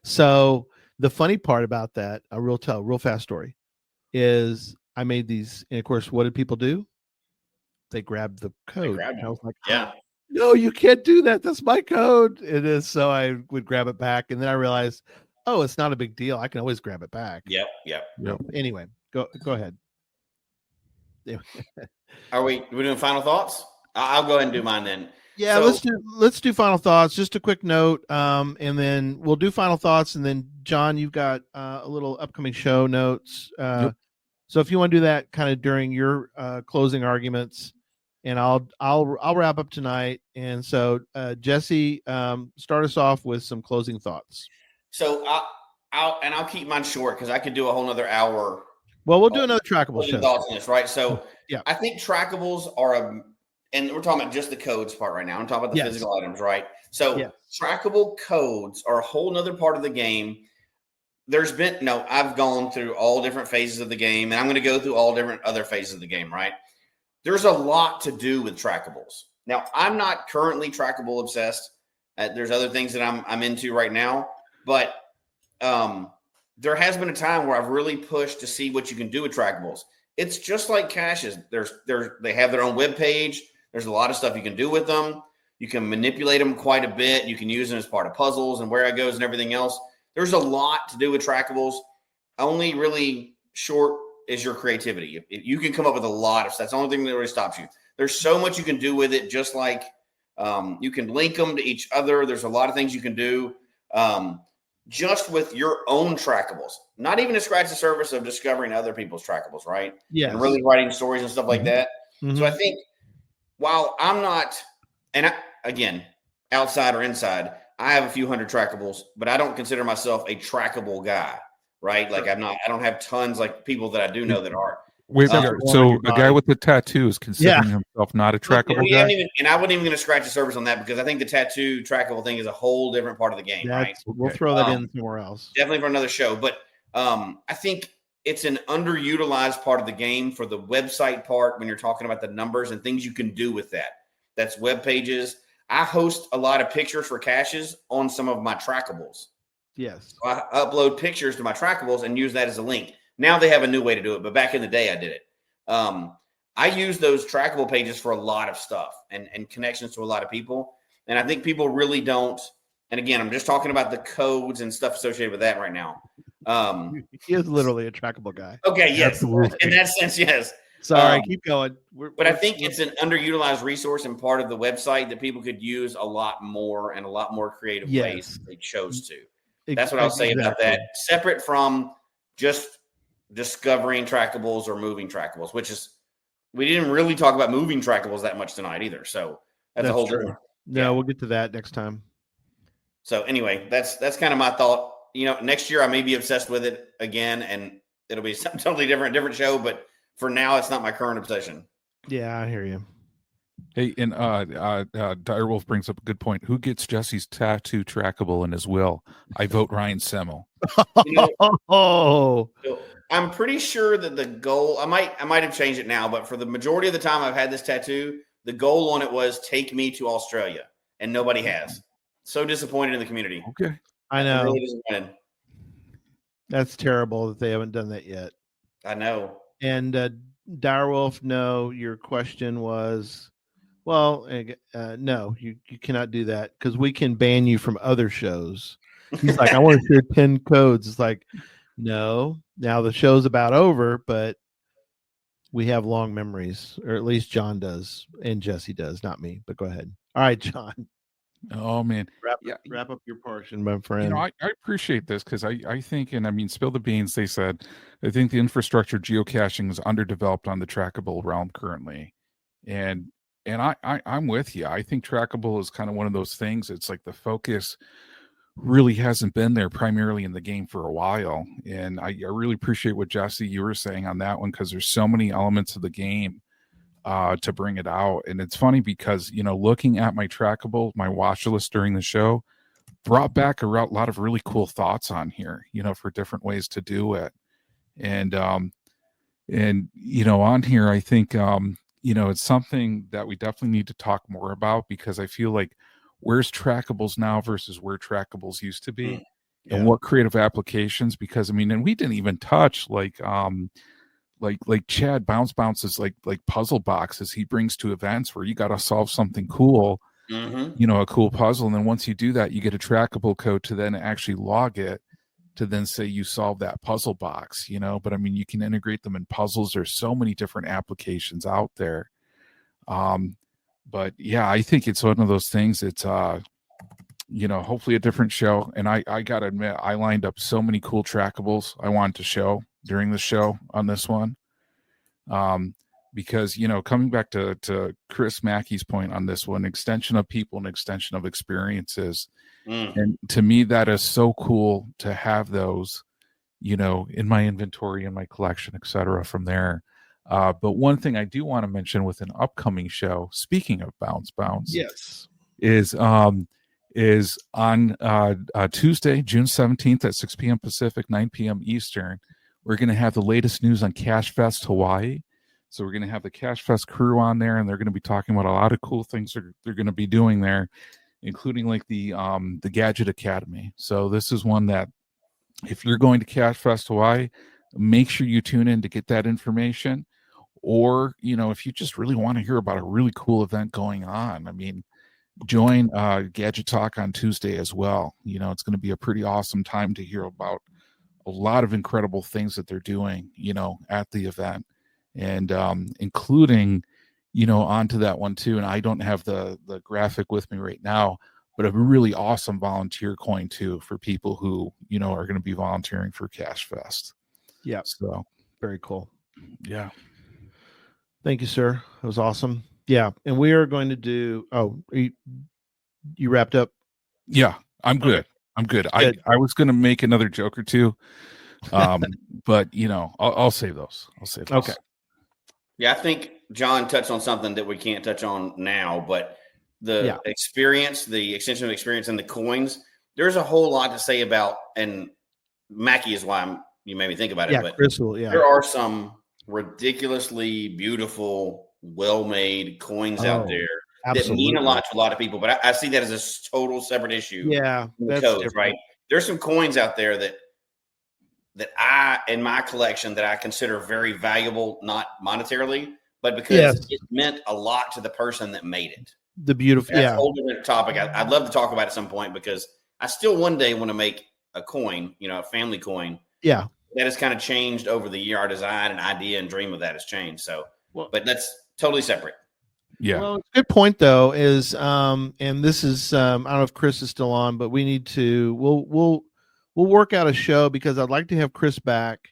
F: so the funny part about that, a real fast story, is I made these, and of course, what did people do? They grabbed the code.
G: grabbed
F: I was like,
G: Yeah.
F: no, you can't do that. That's my code. It is. So I would grab it back, and then I realized, oh, it's not a big deal. I can always grab it back.
G: Yep.
F: Anyway, go ahead.
G: Are we doing final thoughts? I'll go ahead and do mine then.
F: Yeah, let's do final thoughts. Just a quick note, and then we'll do final thoughts, and then John, you've got a little upcoming show notes.
H: Yep.
F: So if you want to do that kind of during your closing arguments, and I'll wrap up tonight. And so Jesse, start us off with some closing thoughts.
G: So I'll keep mine short because I could do a whole nother hour.
F: Well, we'll do another trackable show.
G: Thoughts on this, right? So
F: yeah,
G: I think trackables are and we're talking about just the codes part right now. I'm talking about the physical items, right? So trackable codes are a whole nother part of the game. I've gone through all different phases of the game, and I'm going to go through all different other phases of the game, right? There's a lot to do with trackables. Now, I'm not currently trackable obsessed. There's other things that I'm into right now, but there has been a time where I've really pushed to see what you can do with trackables. It's just like caches. They have their own web page. There's a lot of stuff you can do with them. You can manipulate them quite a bit. You can use them as part of puzzles and where it goes and everything else. There's a lot to do with trackables. Only really short is your creativity. You can come up with a lot of stuff. That's the only thing that really stops you. There's so much you can do with it, just like you can link them to each other. There's a lot of things you can do just with your own trackables. Not even to scratch the surface of discovering other people's trackables, right?
F: Yeah.
G: And really writing stories and stuff like that. So I think while I'm not, again, outside or inside, I have a few hundred trackables, but I don't consider myself a trackable guy, right? Like I don't have tons like people that I do know that are.
H: Wait, so a guy with the tattoo is considering himself not a trackable guy?
G: And I wasn't even going to scratch the surface on that because I think the tattoo trackable thing is a whole different part of the game, right?
F: We'll throw that in somewhere else.
G: Definitely for another show. But I think it's an underutilized part of the game for the website part when you're talking about the numbers and things you can do with that. That's web pages. I host a lot of pictures for caches on some of my trackables.
F: Yes.
G: So I upload pictures to my trackables and use that as a link. Now they have a new way to do it, but back in the day I did it. I use those trackable pages for a lot of stuff and connections to a lot of people. And I think people really don't. And again, I'm just talking about the codes and stuff associated with that right now.
F: He is literally a trackable guy.
G: Okay, yes. Absolutely. In that sense, yes.
F: Sorry, keep going.
G: But I think it's an underutilized resource and part of the website that people could use a lot more and a lot more creative ways if they chose to. That's what I'll say about that. Separate from just discovering trackables or moving trackables, which is, we didn't really talk about moving trackables that much tonight either. So that's a whole different.
F: No, we'll get to that next time.
G: So anyway, that's kind of my thought. Next year I may be obsessed with it again, and it'll be something totally different show. But for now, it's not my current obsession.
F: Yeah, I hear you.
H: Hey, and Direwolf brings up a good point. Who gets Jesse's tattoo trackable in his will? I vote Ryan Semmel.
G: I'm pretty sure that the goal, I might have changed it now, but for the majority of the time I've had this tattoo, the goal on it was take me to Australia, and nobody has. So disappointed in the community.
H: Okay.
F: I know.
G: Really disappointed.
F: That's terrible that they haven't done that yet.
G: I know.
F: And Direwolf, no, your question was, well, no, you cannot do that because we can ban you from other shows. He's like, I want to share 10 codes. It's like, no, now the show's about over, but we have long memories, or at least John does, and Jesse does, not me, but go ahead. All right, John.
H: Oh, man.
F: Wrap up your portion, my friend.
H: I appreciate this because I think, and I mean, spill the beans, they said, I think the infrastructure geocaching is underdeveloped on the trackable realm currently. And I'm with you. I think trackable is kind of one of those things. It's like the focus really hasn't been there primarily in the game for a while. And I really appreciate what Jesse you were saying on that one, because there's so many elements of the game to bring it out. And it's funny because, looking at my Trackable, my watch list during the show, brought back a lot of really cool thoughts on here, for different ways to do it. And on here, I think, it's something that we definitely need to talk more about, because I feel like where's Trackables now versus where Trackables used to be, and what creative applications, because and we didn't even touch like Chad bounces like puzzle boxes he brings to events where you got to solve something cool, a cool puzzle. And then once you do that, you get a Trackable code to then actually log it to then say you solve that puzzle box, but you can integrate them in puzzles. There's so many different applications out there. But yeah, I think it's one of those things. It's, hopefully a different show. And I got to admit, I lined up so many cool Trackables I wanted to show during the show on this one. Because, coming back to Chris Mackey's point on this one, extension of people and extension of experiences. And to me, that is so cool to have those, in my inventory, in my collection, etc. from there. But one thing I do want to mention with an upcoming show, speaking of Bounce,
F: yes,
H: is on Tuesday, June 17th at 6 p.m. Pacific, 9 p.m. Eastern. We're going to have the latest news on Cache Fest Hawaii. So we're going to have the Cache Fest crew on there, and they're going to be talking about a lot of cool things they're going to be doing there, including like the Gadget Academy. So this is one that if you're going to Cache Fest Hawaii, make sure you tune in to get that information. Or, if you just really want to hear about a really cool event going on, join Gadget Talk on Tuesday as well. It's going to be a pretty awesome time to hear about a lot of incredible things that they're doing, at the event. And including, onto that one too. And I don't have the graphic with me right now, but a really awesome volunteer coin too for people who, are going to be volunteering for Cache Fest.
F: Yeah.
H: So
F: very cool.
H: Yeah.
F: Thank you, sir. That was awesome. Yeah. And we are going to do, you wrapped up?
H: Yeah, I'm good. Okay. I'm good. I was going to make another joke or two. But I'll save those.
F: Okay.
G: Yeah, I think John touched on something that we can't touch on now, but the experience, the extension of experience, and the coins. There's a whole lot to say about, and Mackie is why you made me think about it.
F: Yeah,
G: but
F: Crystal.
G: There are some ridiculously beautiful, well-made coins out there that mean a lot to a lot of people. But I see that as a total separate issue.
F: Yeah,
G: that's codes, right. There's some coins out there that I, in my collection, that I consider very valuable, not monetarily, but because it meant a lot to the person that made it.
F: The beautiful,
G: That's a whole different topic. I'd love to talk about it at some point, because I still one day want to make a coin, a family coin.
F: Yeah.
G: That has kind of changed over the year. Our design and idea and dream of that has changed. So, but that's totally separate.
H: Yeah.
F: Well, good point though is, and this is, I don't know if Chris is still on, but we need to, we'll work out a show, because I'd like to have Chris back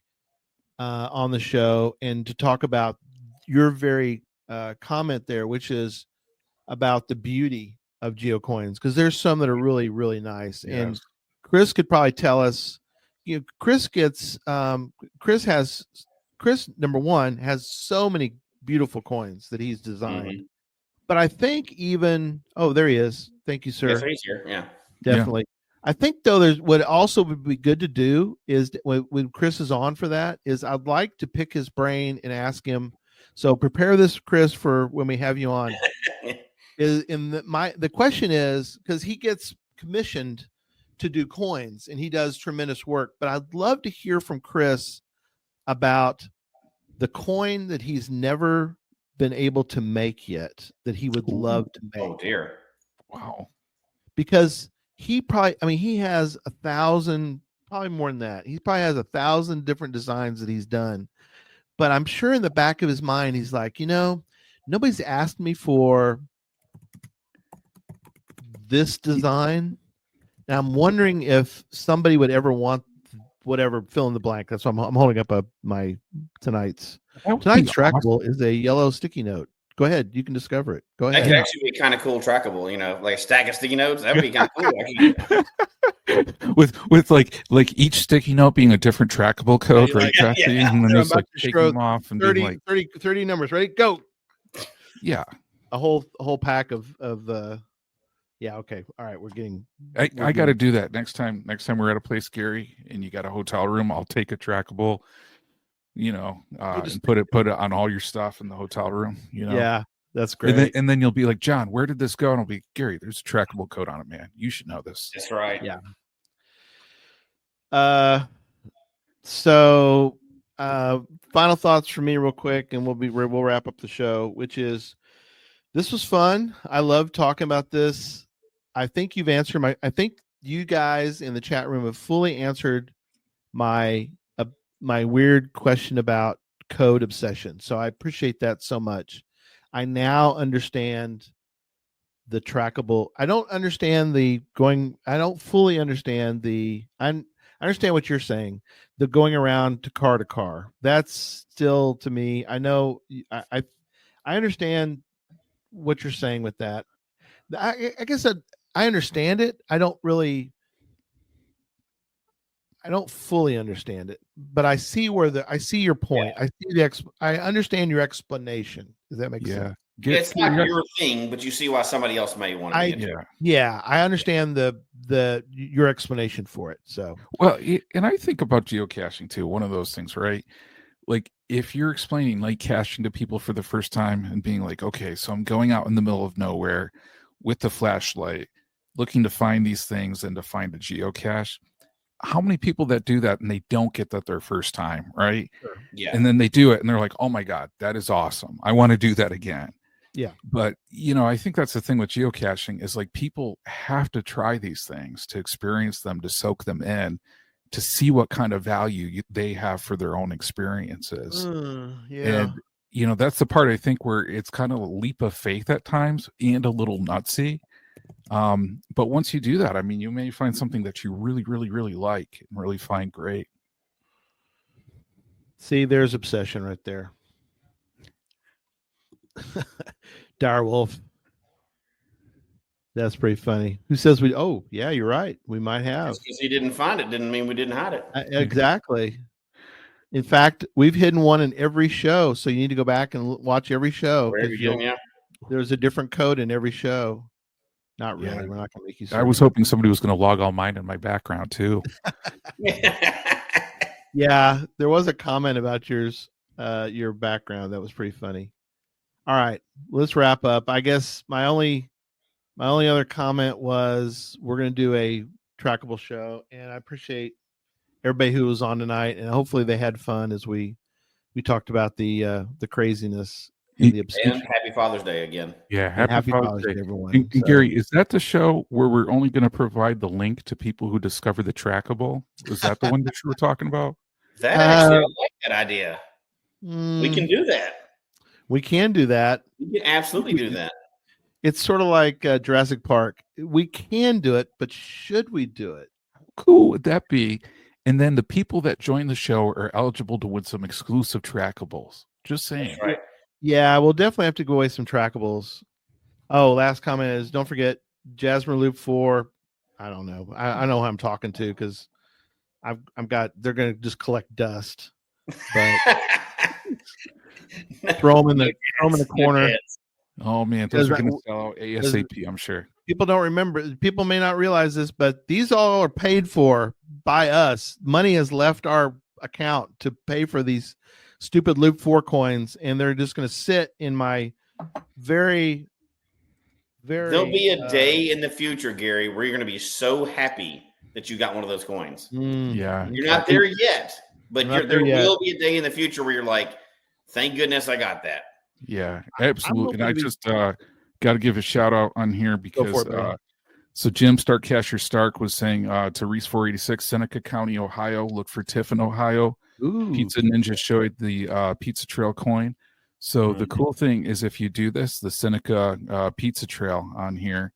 F: on the show and to talk about your very comment there, which is about the beauty of geocoins, because there's some that are really, really nice. Yes. And Chris could probably tell us, Chris number one has so many beautiful coins that he's designed. Mm-hmm. But I think even, there he is. Thank you, sir.
G: Yes, he's here. Yeah,
F: definitely. Yeah. I think though, there's what also would be good to do is when Chris is on for that, is I'd like to pick his brain and ask him. So prepare this, Chris, for when we have you on. The question is, because he gets commissioned to do coins and he does tremendous work, but I'd love to hear from Chris about the coin that he's never been able to make yet that he would love to make.
G: Oh dear.
H: Wow.
F: Because he probably, he has 1,000, probably more than that. He probably has 1,000 different designs that he's done. But I'm sure in the back of his mind, he's like, nobody's asked me for this design. Now I'm wondering if somebody would ever want whatever, fill in the blank. That's why I'm holding up my tonight's Trackable is a yellow sticky note Go ahead. You can discover it. Go
G: That
F: ahead.
G: could actually be kind of cool trackable, like a stack of sticky notes. That would be kind of cool. Actually.
H: with like each sticky note being a different trackable code, right, Jesse?
G: Yeah.
H: And then
F: I'm
H: just
F: about
H: like
F: to
H: taking
F: show
H: them off and
F: 30,
H: being like,
F: 30 numbers. Ready? Go.
H: yeah.
F: A whole pack of yeah. Okay. All right.
H: I got to do that next time. Next time we're at a place, Gary, and you got a hotel room, I'll take a trackable, and put it on all your stuff in the hotel room.
F: Yeah, that's great.
H: And then you'll be like, John, where did this go? And I'll be, Gary, there's a trackable code on it, man. You should know this.
G: That's right.
F: Yeah. So final thoughts from me real quick, and we'll wrap up the show, which is this was fun. I love talking about this. I think you've answered I think you guys in the chat room have fully answered my weird question about code obsession. So I appreciate that so much. I now understand the trackable. I don't fully understand I understand what you're saying. The going around to car. That's still, to me, I know I understand what you're saying with that. I guess I understand it. I don't fully understand it, but I see I see your point.
G: Yeah.
F: I see I understand your explanation. Does that make sense?
G: It's not your thing, but you see why somebody else may want to be
F: Yeah, I understand your explanation for it. So
H: well, and I think about geocaching too. One of those things, right? Like if you're explaining like caching to people for the first time and being like, okay, so I'm going out in the middle of nowhere with the flashlight, looking to find these things and to find a geocache. How many people that do that and they don't get that their first time, right?
G: Sure. Yeah.
H: And then they do it and they're like, oh my God, that is awesome. I want to do that again.
F: Yeah.
H: But, I think that's the thing with geocaching is like people have to try these things to experience them, to soak them in, to see what kind of value they have for their own experiences.
F: Yeah.
H: And, that's the part I think where it's kind of a leap of faith at times and a little nutsy. But once you do that, I mean, you may find something that you really, really, really like and really find great.
F: See, there's obsession right there. Direwolf. That's pretty funny. Who says yeah, you're right. We might have.
G: Just because he didn't find it didn't mean we didn't hide it.
F: Exactly. In fact, we've hidden one in every show. So you need to go back and watch every show. There's a different code in every show. Not really. Yeah. We're not going to make you.
H: I was hoping somebody was going to log all mine in my background too.
F: Yeah, there was a comment about your background that was pretty funny. All right, let's wrap up. I guess my only other comment was we're going to do a trackable show, and I appreciate everybody who was on tonight, and hopefully they had fun as we talked about the craziness. And
G: happy Father's Day again.
H: Yeah, happy Father's Day,
F: everyone.
H: And Gary, is that the show where we're only going to provide the link to people who discover the trackable? Is that the one that you were talking about?
G: That actually, I like that idea. We can do that.
F: We can do that.
G: We can absolutely do that.
F: It's sort of like Jurassic Park. We can do it, but should we do it?
H: Cool would that be? And then the people that join the show are eligible to win some exclusive trackables. Just saying.
G: That's right.
F: Yeah, we'll definitely have to go away some trackables. Oh, last comment is don't forget Jasmine Loop 4. I don't know. I know who I'm talking to because they're going to just collect dust. But throw them in the corner.
H: Oh man, those are going to sell out ASAP, I'm sure.
F: People don't remember. People may not realize this, but these all are paid for by us. Money has left our account to pay for these stupid Loop 4 coins, and they're just going to sit in my very, very.
G: There'll be a day in the future, Gary, where you're going to be so happy that you got one of those coins.
H: Yeah,
G: you're not there yet, but there will be a day in the future where you're like, "Thank goodness I got that."
H: Yeah, absolutely. And I just got to give a shout out on here because so Jim Stark was saying to Reese 486, Seneca County, Ohio, look for Tiffin, Ohio.
F: Ooh.
H: Pizza Ninja showed the Pizza Trail coin. So the cool thing is if you do this, the Seneca Pizza Trail on here,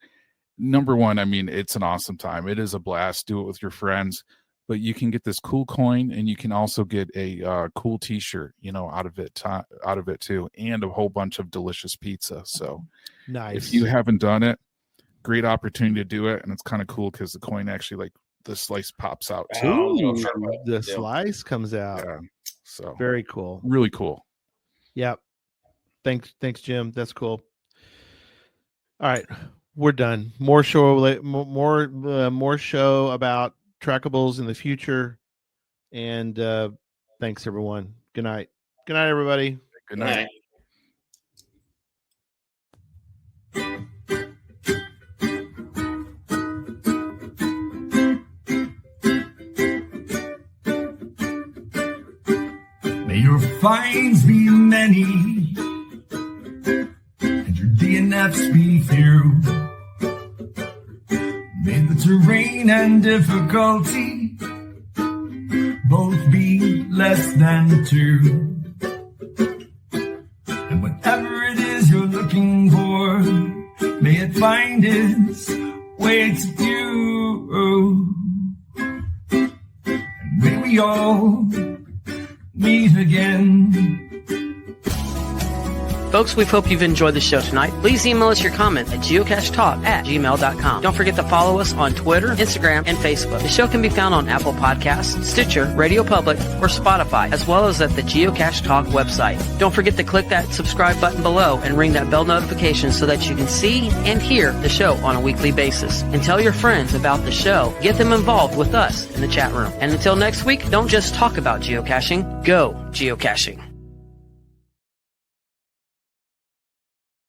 H: number one, I mean, it's an awesome time. It is a blast. Do it with your friends. but you can get this cool coin, and you can also get a cool T-shirt, out of it too, and a whole bunch of delicious pizza. So,
F: nice.
H: If you haven't done it, great opportunity to do it, and it's kind of cool because the coin actually, like, the slice pops out too.
F: Ooh, the slice comes out.
H: Yeah. So
F: very cool.
H: Really cool.
F: Yep. Thanks, Jim. That's cool. All right, we're done. More show about trackables in the future. And thanks, everyone. Good night. Good night, everybody.
H: Good night.
A: May your finds be many, and your DNFs be few. May the terrain and difficulty both be less than 2. And whatever it is you're looking for, may it find its way to you. And may we all meet again.
D: Folks, we hope you've enjoyed the show tonight. Please email us your comment at geocachetalk@gmail.com. Don't forget to follow us on Twitter, Instagram, and Facebook. The show can be found on Apple Podcasts, Stitcher, Radio Public, or Spotify, as well as at the Geocache Talk website. Don't forget to click that subscribe button below and ring that bell notification so that you can see and hear the show on a weekly basis. And tell your friends about the show. Get them involved with us in the chat room. And until next week, don't just talk about geocaching, go geocaching.